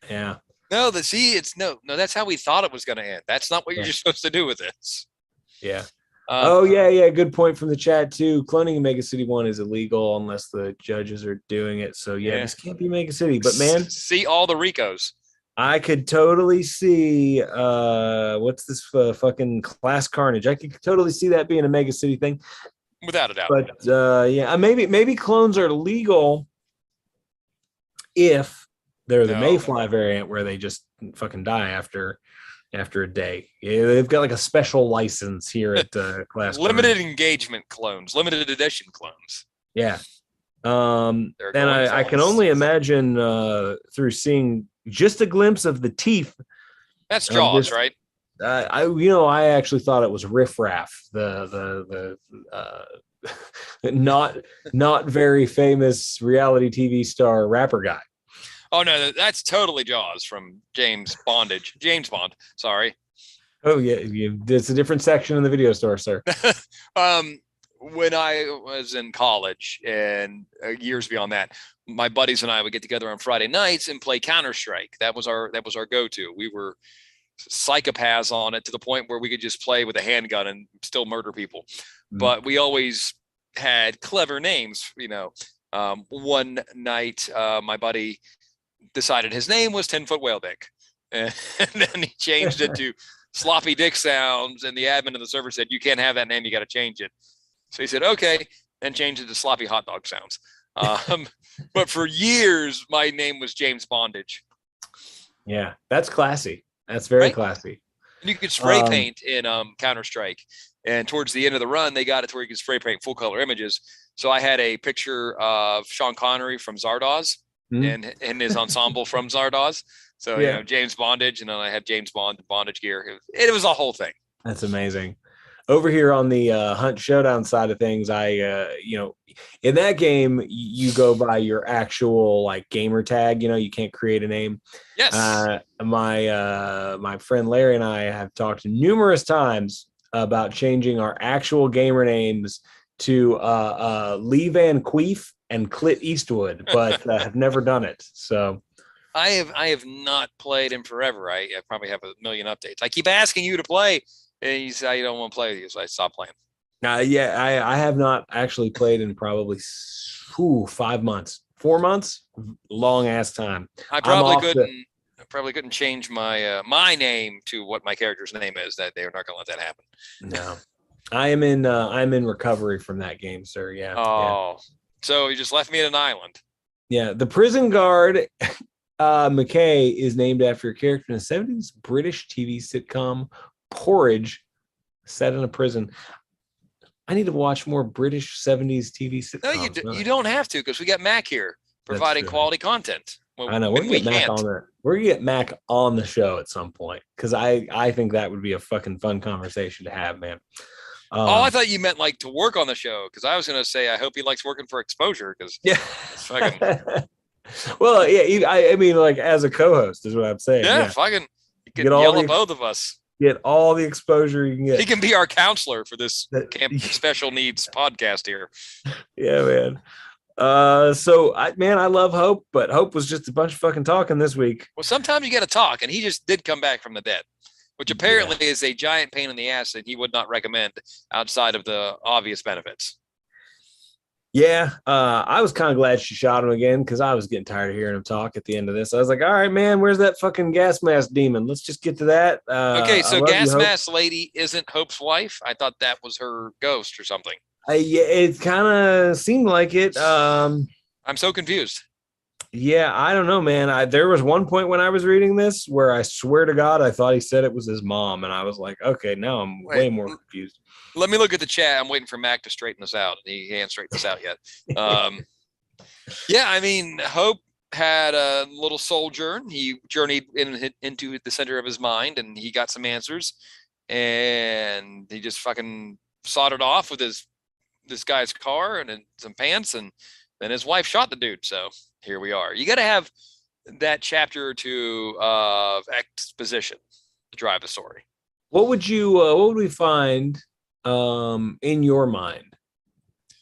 Speaker 2: Yeah.
Speaker 1: No, it's no, that's how we thought it was going to end. That's not what you're supposed to do with this.
Speaker 2: Yeah. Good point from the chat too. Cloning in Mega City 1 is illegal unless the judges are doing it. So this can't be Mega City. But man,
Speaker 1: see all the Ricos.
Speaker 2: I could totally see what's this fucking Class Carnage. I could totally see that being a Mega City thing.
Speaker 1: Without a doubt.
Speaker 2: But maybe clones are legal if they're the Mayfly variant where they just fucking die after a day. Yeah, they've got like a special license here at Class
Speaker 1: limited engagement clones, limited edition clones.
Speaker 2: Yeah. And I can only imagine through seeing just a glimpse of the teeth.
Speaker 1: That's Jaws, right?
Speaker 2: I actually thought it was Riff Raff, the not very famous reality TV star rapper guy.
Speaker 1: Oh no, that's totally Jaws from James Bond. Sorry.
Speaker 2: Oh yeah, it's a different section in the video store, sir.
Speaker 1: When I was in college and years beyond that, my buddies and I would get together on Friday nights and play Counter-Strike. That was our go-to. We were psychopaths on it to the point where we could just play with a handgun and still murder people. But we always had clever names. One night, my buddy decided his name was 10-foot whale dick, and then he changed it to sloppy dick sounds, and the admin of the server said, you can't have that name, you got to change it. So he said okay, and changed it to sloppy hot dog sounds. But for years my name was James Bondage.
Speaker 2: Yeah, that's classy. That's very classy.
Speaker 1: And you could spray paint in Counter-Strike, and towards the end of the run they got it to where you could spray paint full color images. So I had a picture of Sean Connery from Zardoz in his ensemble from Zardoz. So,
Speaker 2: Yeah.
Speaker 1: James Bondage, and then I had James Bond bondage gear. It was a whole thing.
Speaker 2: That's amazing. Over here on the Hunt Showdown side of things, in that game, you go by your actual like gamer tag. You can't create a name.
Speaker 1: Yes.
Speaker 2: My friend Larry and I have talked numerous times about changing our actual gamer names to Lee Van Queef and Clit Eastwood, but have never done it. So
Speaker 1: I have not played in forever. I probably have a million updates. I keep asking you to play, and you say you don't want to play with you, so I stopped playing.
Speaker 2: I have not actually played in probably 5 months, 4 months, long ass time.
Speaker 1: I probably couldn't change my my name to what my character's name is. That they're not going to let that happen.
Speaker 2: No, I'm in recovery from that game, sir. Yeah.
Speaker 1: Oh, so you just left me at an island.
Speaker 2: Yeah, the prison guard McKay is named after a character in the 70s British TV sitcom Porridge, set in a prison. I need to watch more British 70s TV sitcoms.
Speaker 1: No, you don't have to, because we got Mac here providing quality content.
Speaker 2: I know. We're gonna get Mac on the show at some point, because I think that would be a fucking fun conversation to have, man.
Speaker 1: I thought you meant like to work on the show, because I was gonna say I hope he likes working for Exposure, because it's fucking.
Speaker 2: Well, yeah, I mean, like as a co-host is what I'm saying.
Speaker 1: Yeah. Fucking, you can yell at both of us.
Speaker 2: Get all the exposure you can get.
Speaker 1: He can be our counselor for this camp special needs podcast here.
Speaker 2: Yeah, man. I love Hope, but Hope was just a bunch of fucking talking this week.
Speaker 1: Well, sometimes you got to talk, and he just did come back from the dead, which apparently is a giant pain in the ass that he would not recommend outside of the obvious benefits.
Speaker 2: Yeah, I was kind of glad she shot him again, because I was getting tired of hearing him talk at the end of this. I was like, all right, man, where's that fucking gas mask demon? Let's just get to that.
Speaker 1: Okay, so gas mask lady isn't Hope's wife? I thought that was her ghost or something.
Speaker 2: Yeah, it kind of seemed like it.
Speaker 1: I'm so confused.
Speaker 2: Yeah, I don't know, man. There was one point when I was reading this where I swear to God, I thought he said it was his mom, and I was like, okay, now I'm way more confused.
Speaker 1: Let me look at the chat. I'm waiting for Mac to straighten this out. He can't straighten this out yet. Yeah, I mean, Hope had a little sojourn. He journeyed into the center of his mind, and he got some answers. And he just fucking soldered off with this guy's car and some pants, and then his wife shot the dude. So here we are. You got to have that chapter or two of exposition to drive the story.
Speaker 2: What would we find in your mind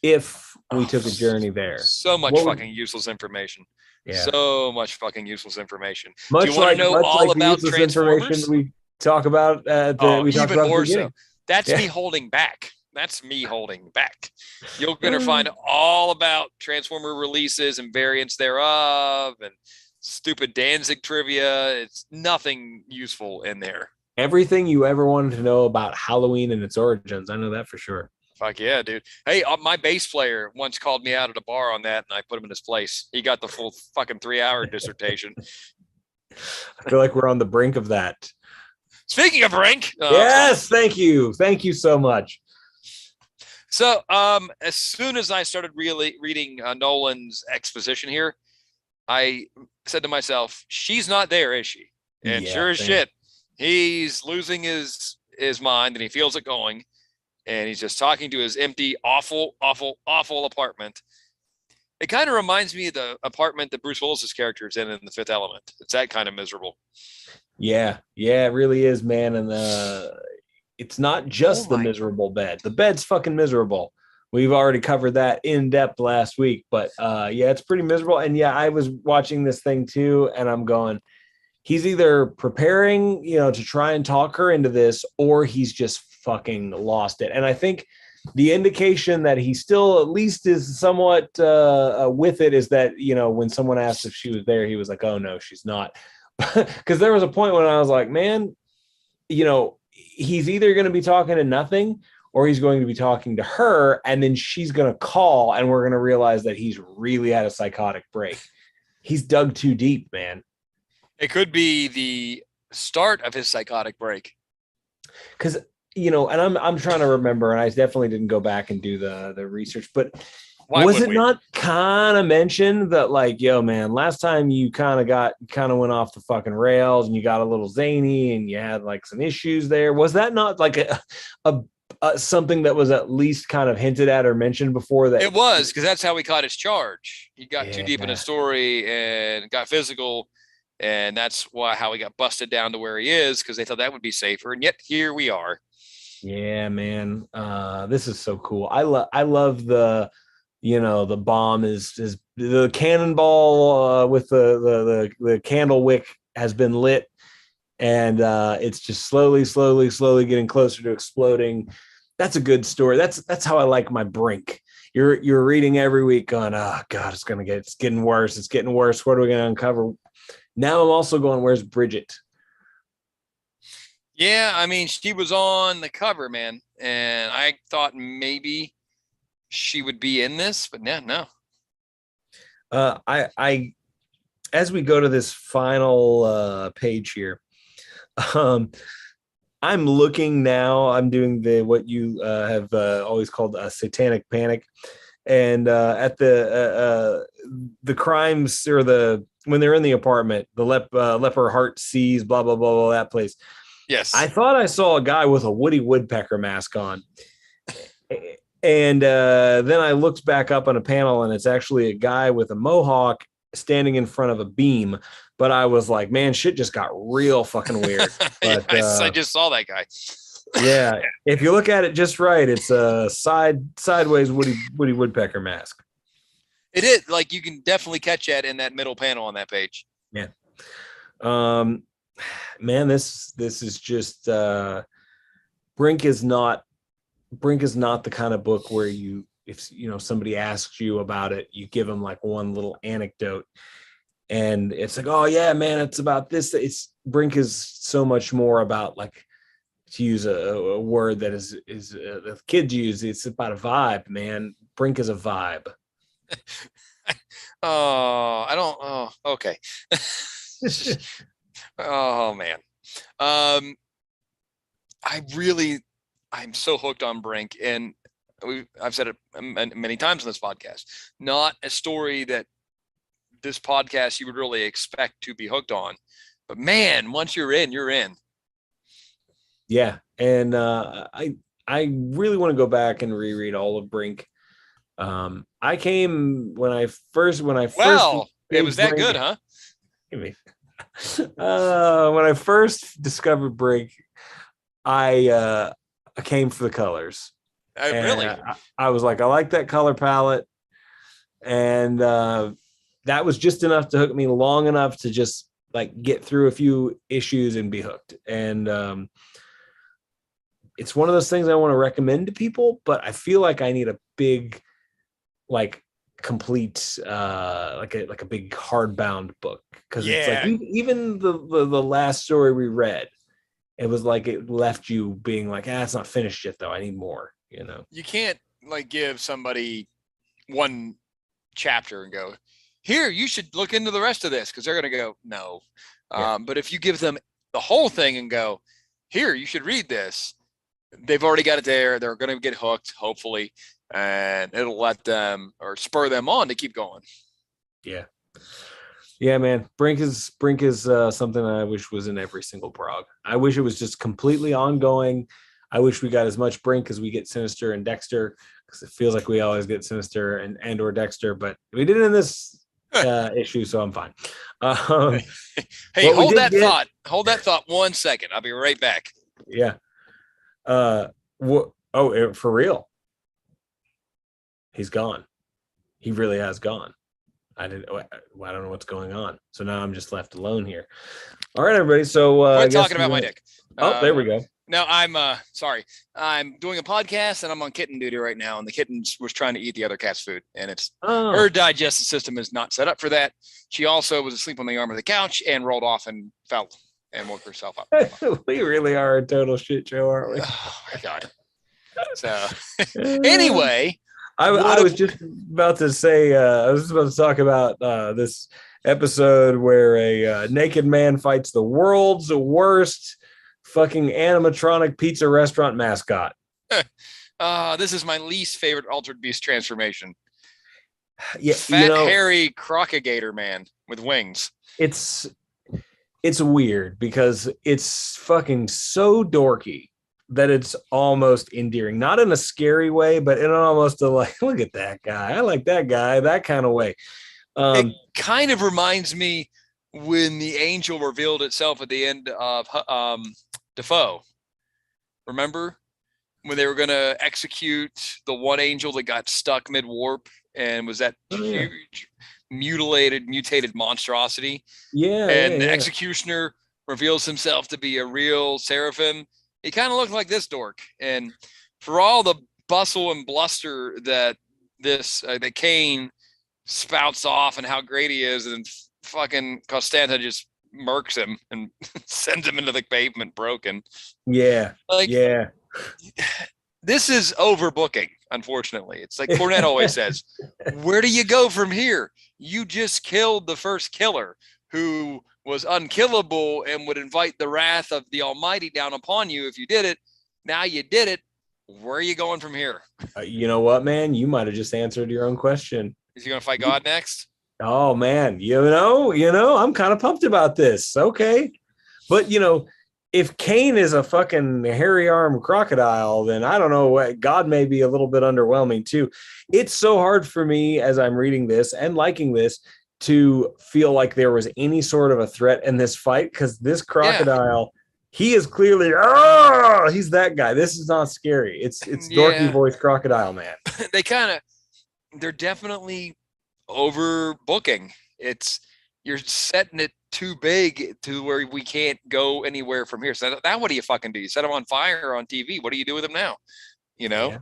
Speaker 2: if we took a journey there?
Speaker 1: So much useless information.
Speaker 2: Yeah.
Speaker 1: So much fucking useless information.
Speaker 2: Much
Speaker 1: Do you want to know all about
Speaker 2: Transformers? We talk about
Speaker 1: even more so. That's me holding back. That's me holding back. You're going to find all about Transformer releases and variants thereof and stupid Danzig trivia. It's nothing useful in there.
Speaker 2: Everything you ever wanted to know about Halloween and its origins. I know that for sure.
Speaker 1: Fuck yeah, dude. Hey, my bass player once called me out at a bar on that, and I put him in his place. He got the full fucking 3-hour dissertation.
Speaker 2: I feel like we're on the brink of that.
Speaker 1: Speaking of brink.
Speaker 2: Yes, thank you. Thank you so much.
Speaker 1: So as soon as I started really reading Nolan's exposition here, I said to myself, she's not there, is she? And sure as shit, he's losing his mind, and he feels it going, and he's just talking to his empty, awful, awful, awful apartment. It kind of reminds me of the apartment that Bruce Willis's character is in The Fifth Element. It's that kind of miserable. Yeah, it really is, man. And it's not just the miserable bed. The bed's fucking miserable. We've already covered that in depth last week, but it's pretty miserable. And I was watching this thing too, and I'm going, he's either preparing, to try and talk her into this, or he's just fucking lost it. And I think the indication that he still at least is somewhat with it is that, when someone asked if she was there, he was like, oh no, she's not. Because there was a point when I was like, man, he's either going to be talking to nothing, or he's going to be talking to her, and then she's going to call, and we're going to realize that he's really had a psychotic break. He's dug too deep, man. It could be the start of his psychotic break.
Speaker 2: Because, and I'm trying to remember, and I definitely didn't go back and do the research, but
Speaker 1: Why
Speaker 2: was
Speaker 1: would
Speaker 2: it
Speaker 1: we?
Speaker 2: not kind of mentioned that, like, yo, man, last time you kind of went off the fucking rails and you got a little zany and you had like some issues there? Was that not like a something that was at least kind of hinted at or mentioned before that?
Speaker 1: It was, because that's how he caught his charge. He got too deep in his
Speaker 2: Yeah.
Speaker 1: story and got physical, and that's how he got busted down to where he is, because they thought that would be safer. And yet here we are.
Speaker 2: Yeah, man. This is so cool. I love the bomb is the cannonball with the candle wick has been lit, and it's just slowly getting closer to exploding. That's a good story. That's how I like my Brink. You're reading every week going, oh God, it's getting worse. It's getting worse. What are we gonna uncover? Now I'm also going, where's Bridget?
Speaker 1: Yeah, I mean, she was on the cover, man, and I thought maybe she would be in this, but no.
Speaker 2: I as we go to this final page here, um, I'm looking now. I'm doing what you have always called a satanic panic, and at the crimes or when they're in the apartment, the leper heart sees blah blah blah blah that place. I
Speaker 1: Yes.
Speaker 2: thought I saw a guy with a Woody Woodpecker mask on, and then I looked back up on a panel, and it's actually a guy with a mohawk standing in front of a beam. But I was like, man, shit just got real fucking weird. But
Speaker 1: Yes, I just saw that guy.
Speaker 2: yeah, if you look at it just right, it's a sideways Woody Woodpecker mask.
Speaker 1: It is, like, you can definitely catch that in that middle panel on that page.
Speaker 2: Yeah. Man, this is just Brink is not the kind of book where if somebody asks you about it, you give them like one little anecdote and it's like, oh yeah, man, it's about this. Brink is so much more about, like, to use a word that is the kids use, it's about a vibe, man. Brink is a vibe.
Speaker 1: Oh, I don't. Oh, okay. Oh man. Um, I'm so hooked on Brink, and I've said it many times on this podcast. Not a story that this podcast you would really expect to be hooked on, but man, once you're in, you're in.
Speaker 2: Yeah, and I really want to go back and reread all of Brink. I came when I first
Speaker 1: Well, it was that
Speaker 2: Brink,
Speaker 1: good, huh?
Speaker 2: when I first discovered Brink, I came for the colors.
Speaker 1: Really?
Speaker 2: I was like, I like that color palette, and that was just enough to hook me long enough to just like get through a few issues and be hooked. And it's one of those things I want to recommend to people, but I feel like I need a big, like, complete like a big hardbound book, because it's like even the last story we read, it was like it left you being like, it's not finished yet though, I need more.
Speaker 1: You can't like give somebody one chapter and go, here, you should look into the rest of this, because they're going to go, no. But if you give them the whole thing and go, here, you should read this, they've already got it there. They're going to get hooked, hopefully, and it'll let them or spur them on to keep going.
Speaker 2: Yeah, man. Brink is something I wish was in every single Prog. I wish it was just completely ongoing. I wish we got as much Brink as we get Sinister and Dexter, because it feels like we always get Sinister and or Dexter, but we did it in this issue, so I'm fine.
Speaker 1: Hey, hold that thought. Hold that thought 1 second. I'll be right back.
Speaker 2: Yeah. For real? He's gone. He really has gone. I don't know what's going on. So now I'm just left alone here. All right, everybody. So
Speaker 1: quit talking about my dick.
Speaker 2: There we go.
Speaker 1: No, I'm sorry. I'm doing a podcast and I'm on kitten duty right now, and the kitten was trying to eat the other cat's food, and her digestive system is not set up for that. She also was asleep on the arm of the couch and rolled off and fell and woke herself up.
Speaker 2: We really are a total shit show, aren't we?
Speaker 1: Oh my God. So anyway,
Speaker 2: I was just about to say, I was about to talk about this episode where a naked man fights the world's worst fucking animatronic pizza restaurant mascot.
Speaker 1: This is my least favorite Altered Beast transformation.
Speaker 2: Yeah,
Speaker 1: Fat, hairy crocagator man with wings.
Speaker 2: it's it's weird because it's fucking so dorky that it's almost endearing. Not in a scary way, but in almost a like, look at that guy. I like that guy, that kind of way.
Speaker 1: It kind of reminds me when the angel revealed itself at the end of Defoe. Remember when they were going to execute the one angel that got stuck mid warp and was that huge, mutated monstrosity? And the executioner reveals himself to be a real seraphim. He kind of looked like this dork. And for all the bustle and bluster that that Kane spouts off and how great he is, and fucking Costanza just murks him and sends him into the pavement broken.
Speaker 2: Yeah.
Speaker 1: Like,
Speaker 2: yeah.
Speaker 1: This is overbooking, unfortunately. It's like Cornette always says, where do you go from here? You just killed the first killer who was unkillable and would invite the wrath of the Almighty down upon you if you did it. Now you did it. Where are you going from here?
Speaker 2: You know what, man? You might have just answered your own question.
Speaker 1: Is he going to fight God next?
Speaker 2: Oh man, you know, I'm kind of pumped about this. Okay. But if Kane is a fucking hairy arm crocodile, then I don't know what God may be a little bit underwhelming too. It's so hard for me as I'm reading this and liking this to feel like there was any sort of a threat in this fight, because this crocodile, he is clearly, he's that guy. This is not scary. It's dorky voice crocodile man.
Speaker 1: They're definitely overbooking. You're setting it too big to where we can't go anywhere from here. So now what do you fucking do? You set him on fire on TV. What do you do with him now?
Speaker 2: Yeah.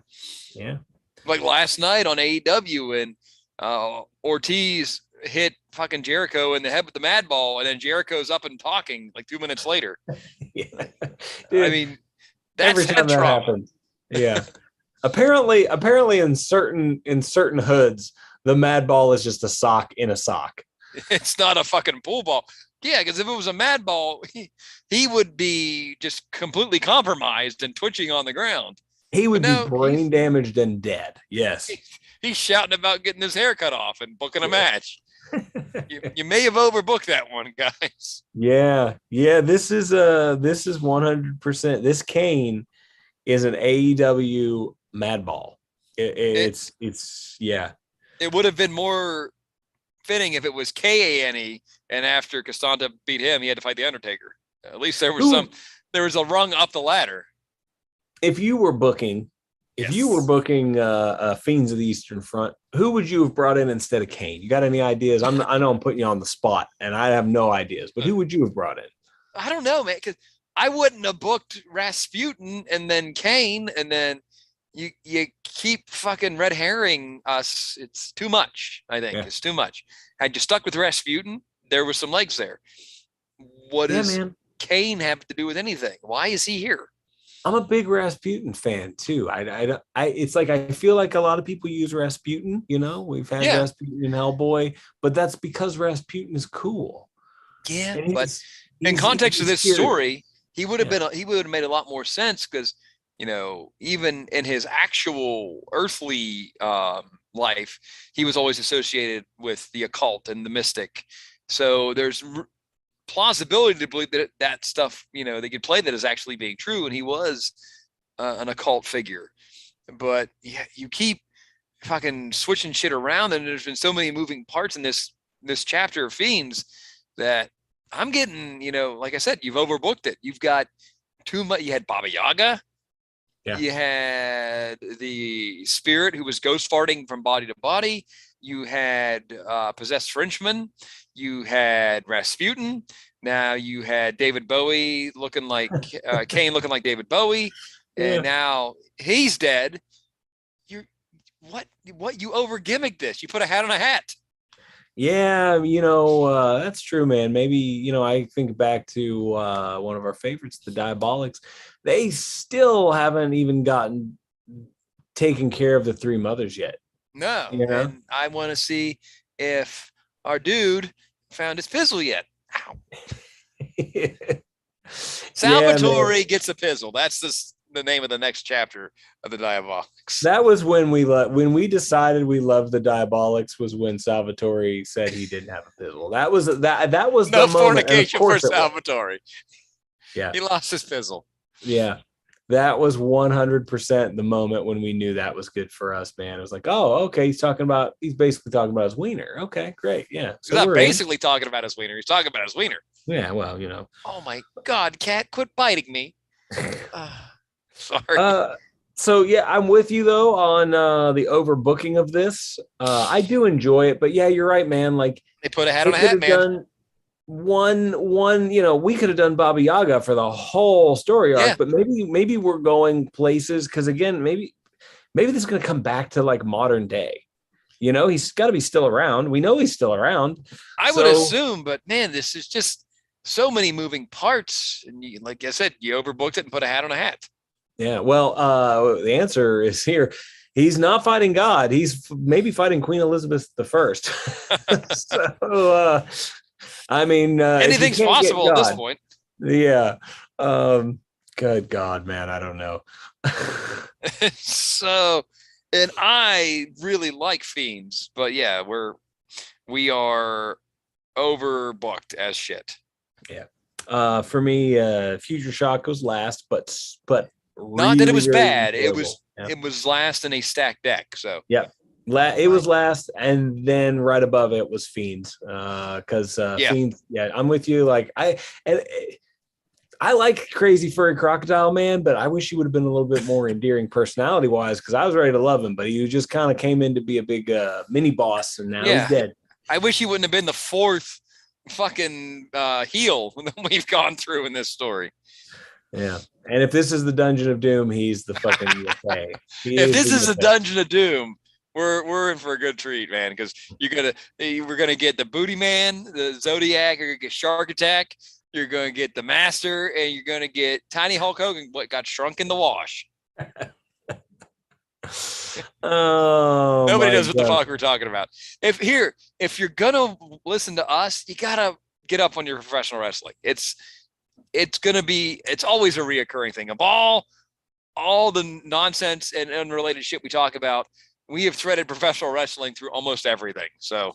Speaker 1: Like last night on AEW, and Ortiz hit fucking Jericho in the head with the mad ball, and then Jericho's up and talking like 2 minutes later.
Speaker 2: Dude,
Speaker 1: I mean, that's
Speaker 2: every time that happens. Yeah. apparently in certain hoods, the mad ball is just a sock in a sock.
Speaker 1: It's not a fucking pool ball. Yeah, because if it was a mad ball, he would be just completely compromised and twitching on the ground.
Speaker 2: He would be brain damaged and dead. Yes.
Speaker 1: He's shouting about getting his hair cut off and booking a match. you may have overbooked that one, guys.
Speaker 2: Yeah. This is 100%. This Kane is an AEW mad ball. It's yeah.
Speaker 1: It would have been more fitting if it was Kane, and after Costanza beat him, he had to fight the Undertaker. At least there was a rung up the ladder.
Speaker 2: If you were booking Fiends of the Eastern Front, who would you have brought in instead of Kane? You got any ideas? I know I'm putting you on the spot, and I have no ideas, but who would you have brought in?
Speaker 1: I don't know, man, because I wouldn't have booked Rasputin and then Kane, and then you keep fucking red herring us. It's too much. I think it's too much. Had you stuck with Rasputin, there were some legs there. What does Kane have to do with anything? Why is he here?
Speaker 2: I'm a big Rasputin fan too. It's like I feel like a lot of people use Rasputin. We've had Rasputin in Hellboy, but that's because Rasputin is cool.
Speaker 1: Yeah, but in context of this story, he would have made a lot more sense, because even in his actual earthly life, he was always associated with the occult and the mystic. So there's plausibility to believe that stuff, they could play that as actually being true, and he was an occult figure. But yeah, you keep fucking switching shit around, and there's been so many moving parts in this chapter of Fiends that I'm getting, like I said, you've overbooked it. You've got too much. You had Baba Yaga. Yeah. You had the spirit who was ghost farting from body to body. You had possessed Frenchman. You had Rasputin. Now you had David Bowie looking like Kane looking like David Bowie. And now he's dead. What you over gimmicked this. You put a hat on a hat.
Speaker 2: Yeah, that's true, man. Maybe, I think back to one of our favorites, the Diabolics. They still haven't even gotten taken care of the Three Mothers yet.
Speaker 1: No. And I want to see if our dude found his fizzle yet. Ow. Salvatore gets a pizzle. That's the name of the next chapter of the Diabolics.
Speaker 2: That was when we decided we loved the Diabolics, was when Salvatore said he didn't have a fizzle. That was
Speaker 1: no
Speaker 2: the moment.
Speaker 1: Fornication for Salvatore.
Speaker 2: Yeah,
Speaker 1: he lost his fizzle.
Speaker 2: Yeah, that was 100% the moment when we knew that was good for us, man. It was like, oh, okay, he's basically talking about his wiener. Okay, great, yeah.
Speaker 1: So he's not basically talking about his wiener. He's talking about his wiener.
Speaker 2: Yeah, well,
Speaker 1: Oh my God, cat, quit biting me. Sorry.
Speaker 2: So yeah, I'm with you though on the overbooking of this. I do enjoy it, but yeah, you're right, man. Like
Speaker 1: they put a hat on a hat, man.
Speaker 2: One, we could have done Baba Yaga for the whole story arc, but maybe we're going places because again, maybe this is going to come back to like modern day. He's got to be still around. We know he's still around.
Speaker 1: I would assume, but man, this is just so many moving parts, and like I said, you overbooked it and put a hat on a hat.
Speaker 2: Yeah, well, the answer is here. He's not fighting God. He's maybe fighting Queen Elizabeth I. So, I mean,
Speaker 1: anything's possible at this point.
Speaker 2: Yeah. Good God, man. I don't know.
Speaker 1: So, and I really like Fiends, but yeah, we are overbooked as shit.
Speaker 2: Yeah. For me, Future Shock goes last, but
Speaker 1: not that it was
Speaker 2: really
Speaker 1: bad.
Speaker 2: enjoyable.
Speaker 1: It was last in a stacked deck. So
Speaker 2: yeah. It was last, and then right above it was Fiends. Because Fiends, yeah, I'm with you. Like I like Crazy Furry Crocodile Man, but I wish he would have been a little bit more endearing personality wise, because I was ready to love him, but he just kind of came in to be a big mini boss, and now he's dead.
Speaker 1: I wish he wouldn't have been the fourth fucking heel we've gone through in this story.
Speaker 2: Yeah, and if this is the Dungeon of Doom, he's the fucking UFA.
Speaker 1: If this is the Dungeon of Doom, we're in for a good treat, man. Because we're gonna get the Booty Man, the Zodiac, you're gonna get Shark Attack, you're gonna get the Master, and you're gonna get Tiny Hulk Hogan, what got shrunk in the wash.
Speaker 2: Oh,
Speaker 1: nobody knows what the fuck we're talking about. If you're gonna listen to us, you gotta get up on your professional wrestling. It's always a reoccurring thing of all the nonsense and unrelated shit we talk about. We have threaded professional wrestling through almost everything. So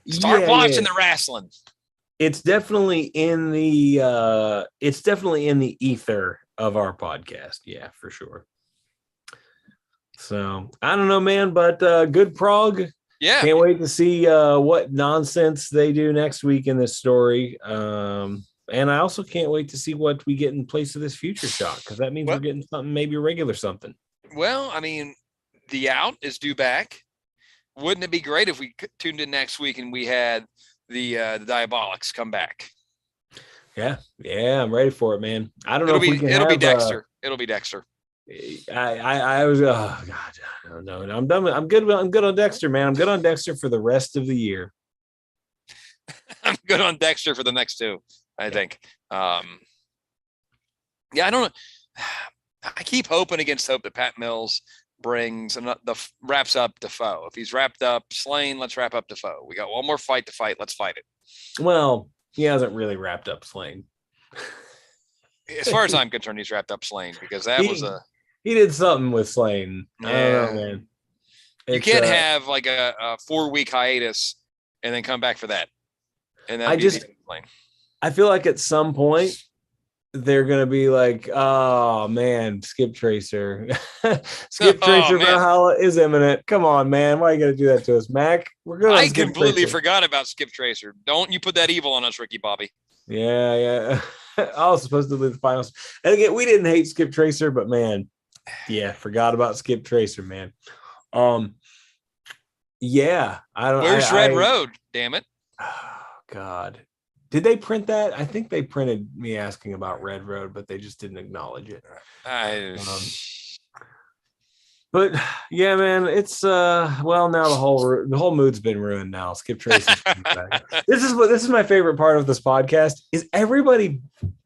Speaker 1: start watching the wrestling.
Speaker 2: It's definitely in the ether of our podcast. Yeah, for sure. So I don't know, man, but good Prog.
Speaker 1: Yeah.
Speaker 2: Can't wait to see what nonsense they do next week in this story. And I also can't wait to see what we get in place of this Future Shock, because that means we're getting something, maybe a regular something.
Speaker 1: Well, I mean, The Out is due back. Wouldn't it be great if we tuned in next week and we had the Diabolics come back?
Speaker 2: Yeah, I'm ready for it, man. I don't know if we can.
Speaker 1: It'll be Dexter. It'll be Dexter.
Speaker 2: I was oh god, no, I'm done. I'm good on Dexter, man. I'm good on Dexter for the rest of the year.
Speaker 1: I'm good on Dexter for the next two. I think. I don't know. I keep hoping against hope that Pat Mills brings wraps up Defoe. If he's wrapped up Slain, let's wrap up Defoe. We got one more fight to fight. Let's fight it.
Speaker 2: Well, he hasn't really wrapped up Slain.
Speaker 1: As far as I'm concerned, he's wrapped up Slain, because
Speaker 2: he did something with Slain.
Speaker 1: Yeah.
Speaker 2: I don't know, man.
Speaker 1: You can't have like a 4-week hiatus and then come back for that. And
Speaker 2: I feel like at some point they're gonna be like, oh man, Skip Tracer. Tracer Valhalla is imminent. Come on, man. Why are you gonna do that to us, Mac? We're good.
Speaker 1: I completely forgot about Skip Tracer. Don't you put that evil on us, Ricky Bobby.
Speaker 2: Yeah. I was supposed to do the finals. And again, we didn't hate Skip Tracer, but man, yeah, forgot about Skip Tracer, man. Yeah, I don't.
Speaker 1: Where's Red Road? Damn it!
Speaker 2: Oh God, did they print that? I think they printed me asking about Red Road, but they just didn't acknowledge it. But yeah, man, it's well, now the whole mood's been ruined now. Skip Tracer. This is my favorite part of this podcast is everybody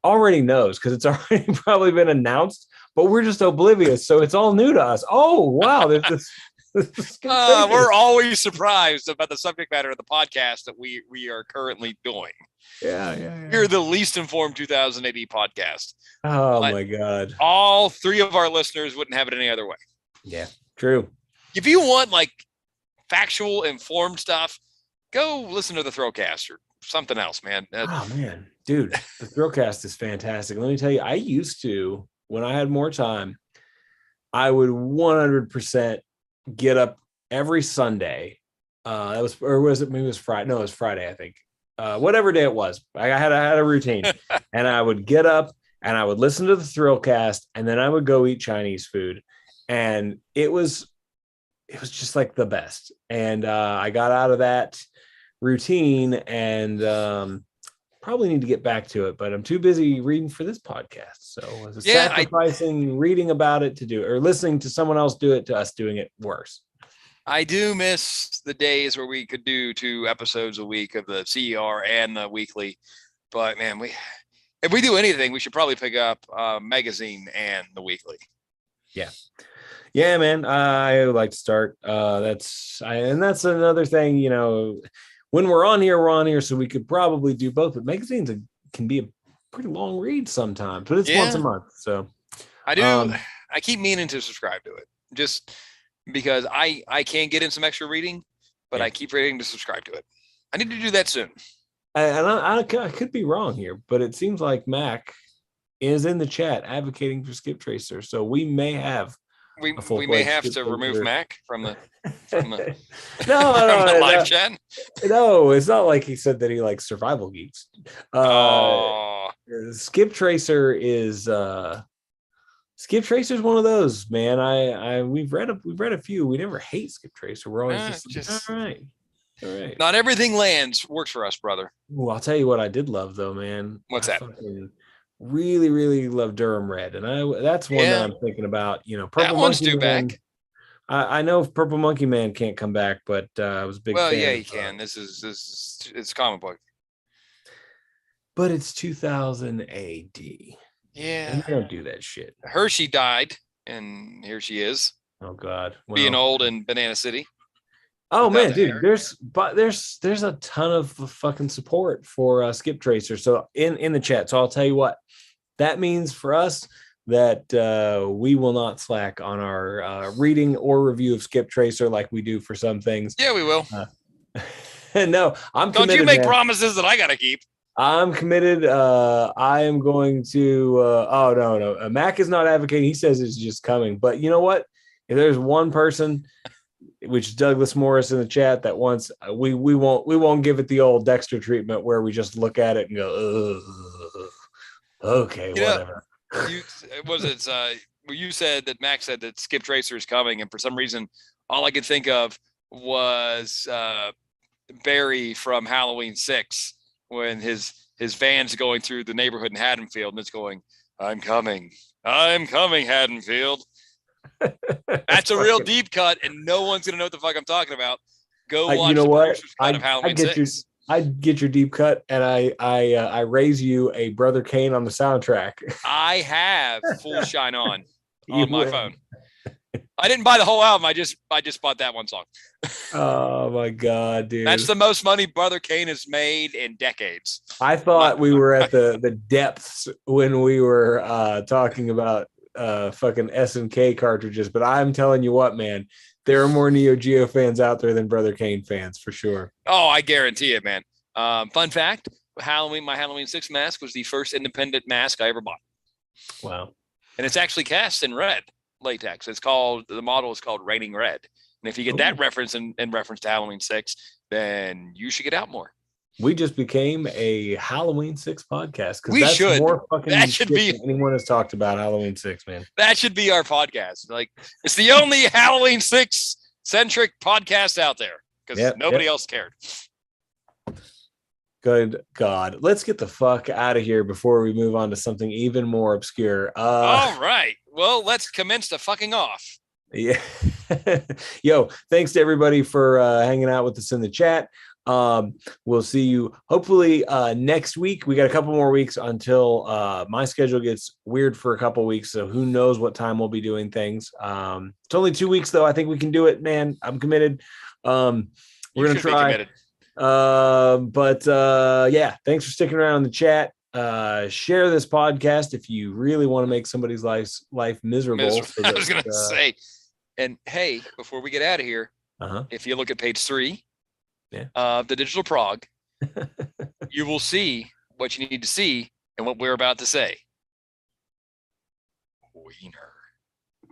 Speaker 2: already knows, because it's already probably been announced, but we're just oblivious, so it's all new to us. Oh wow, there's this.
Speaker 1: We're always surprised about the subject matter of the podcast that we are currently doing.
Speaker 2: Yeah.
Speaker 1: You're the least informed 2000 AD podcast.
Speaker 2: Oh
Speaker 1: But
Speaker 2: my God.
Speaker 1: all three of our listeners wouldn't have it any other way.
Speaker 2: Yeah, true.
Speaker 1: If you want like factual, informed stuff, go listen to the Throwcast or something else, man.
Speaker 2: Oh man, dude, the Thrillcast is fantastic. Let me tell you, I used to, when I had more time, I would 100% get up every Sunday. That was, or was it? Maybe it was Friday. No, it was Friday, I think. Whatever day it was, I had a routine, and I would get up and I would listen to the Thrillcast, and then I would go eat Chinese food, and it was just like the best. And I got out of that routine, and probably need to get back to it, but I'm too busy reading for this podcast. So I was sacrificing reading about it to do, or listening to someone else do it, to us doing it worse.
Speaker 1: I do miss the days where we could do 2 episodes a week of the CER and the weekly. But man, if we do anything, we should probably pick up magazine and the weekly.
Speaker 2: Yeah, man. I would like to start. That's another thing, you know, when we're on here, so we could probably do both, but magazines can be a pretty long read sometimes, but it's once a month. So
Speaker 1: I do. I keep meaning to subscribe to it just because I can get in some extra reading, but I keep reading to subscribe to it. I need to do that soon.
Speaker 2: I could be wrong here, but it seems like Mac is in the chat advocating for Skip Tracer. So we may have
Speaker 1: we may have to remove Mac from the
Speaker 2: live
Speaker 1: chat.
Speaker 2: No, it's not like he said that he likes survival geeks. Skip Tracer is one of those, man. We've read a few. We never hate Skip Tracer. We're always just all right.
Speaker 1: Not everything works for us, brother.
Speaker 2: Ooh, I'll tell you what I did love though, man.
Speaker 1: What's that?
Speaker 2: Really, really love Durham Red, and that's one that I'm thinking about. You know,
Speaker 1: Purple Monkey Man.
Speaker 2: I know Purple Monkey Man can't come back, but I was a big fan.
Speaker 1: Well, yeah, he can. This is it's comic book,
Speaker 2: but it's 2000 AD.
Speaker 1: Yeah,
Speaker 2: and they don't do that shit.
Speaker 1: Hershey died, and here she is.
Speaker 2: Oh God,
Speaker 1: being old in Banana City.
Speaker 2: Oh man, dude, there's a ton of fucking support for Skip Tracer. So in the chat, so I'll tell you what that means for us, that we will not slack on our reading or review of Skip Tracer like we do for some things.
Speaker 1: Yeah, we will.
Speaker 2: No, I'm committed.
Speaker 1: Don't you make promises that I gotta keep.
Speaker 2: I'm committed. I am going to. Oh no, Mac is not advocating. He says it's just coming. But you know what? If there's one person, which is Douglas Morris in the chat, that wants, we won't give it the old Dexter treatment where we just look at it and go, okay, whatever.
Speaker 1: You said that Mac said that Skip Tracer is coming, and for some reason, all I could think of was Barry from Halloween 6 when his van's going through the neighborhood in Haddonfield, and it's going, I'm coming, Haddonfield. That's a real deep cut, and no one's gonna know what the fuck I'm talking about. Go watch.
Speaker 2: You know what?
Speaker 1: I
Speaker 2: get your deep cut, and I raise you a Brother Kane on the soundtrack.
Speaker 1: I have Full Shine On my phone. I didn't buy the whole album. I just bought that one song.
Speaker 2: Oh my God, dude!
Speaker 1: That's the most money Brother Kane has made in decades.
Speaker 2: I thought we were at the depths when we were talking about fucking SNK cartridges, but I'm telling you what, man, there are more Neo Geo fans out there than Brother Kane fans for sure.
Speaker 1: Oh, I guarantee it, man. Fun fact: my Halloween 6 mask was the first independent mask I ever bought.
Speaker 2: Wow!
Speaker 1: And it's actually cast in red latex. The model is called Raining Red. And if you get that reference in reference to Halloween 6, then you should get out more.
Speaker 2: We just became a Halloween 6 podcast.
Speaker 1: We should.
Speaker 2: More fucking that should be anyone has talked about Halloween 6, man.
Speaker 1: That should be our podcast. Like, it's the only Halloween 6 centric podcast out there because nobody else cared.
Speaker 2: Good God. Let's get the fuck out of here before we move on to something even more obscure.
Speaker 1: All right. Well, let's commence the fucking off.
Speaker 2: Yeah. Yo, thanks to everybody for hanging out with us in the chat. We'll see you hopefully next week. We got a couple more weeks until my schedule gets weird for a couple weeks, so who knows what time we'll be doing things. It's only 2 weeks though. I think we can do it, man. I'm committed. We're gonna try. Yeah, thanks for sticking around in the chat. Share this podcast if you really want to make somebody's life miserable. So
Speaker 1: I was going to say, and hey, before we get out of here, if you look at page 3 of the digital Prog, you will see what you need to see and what we're about to say. Wiener.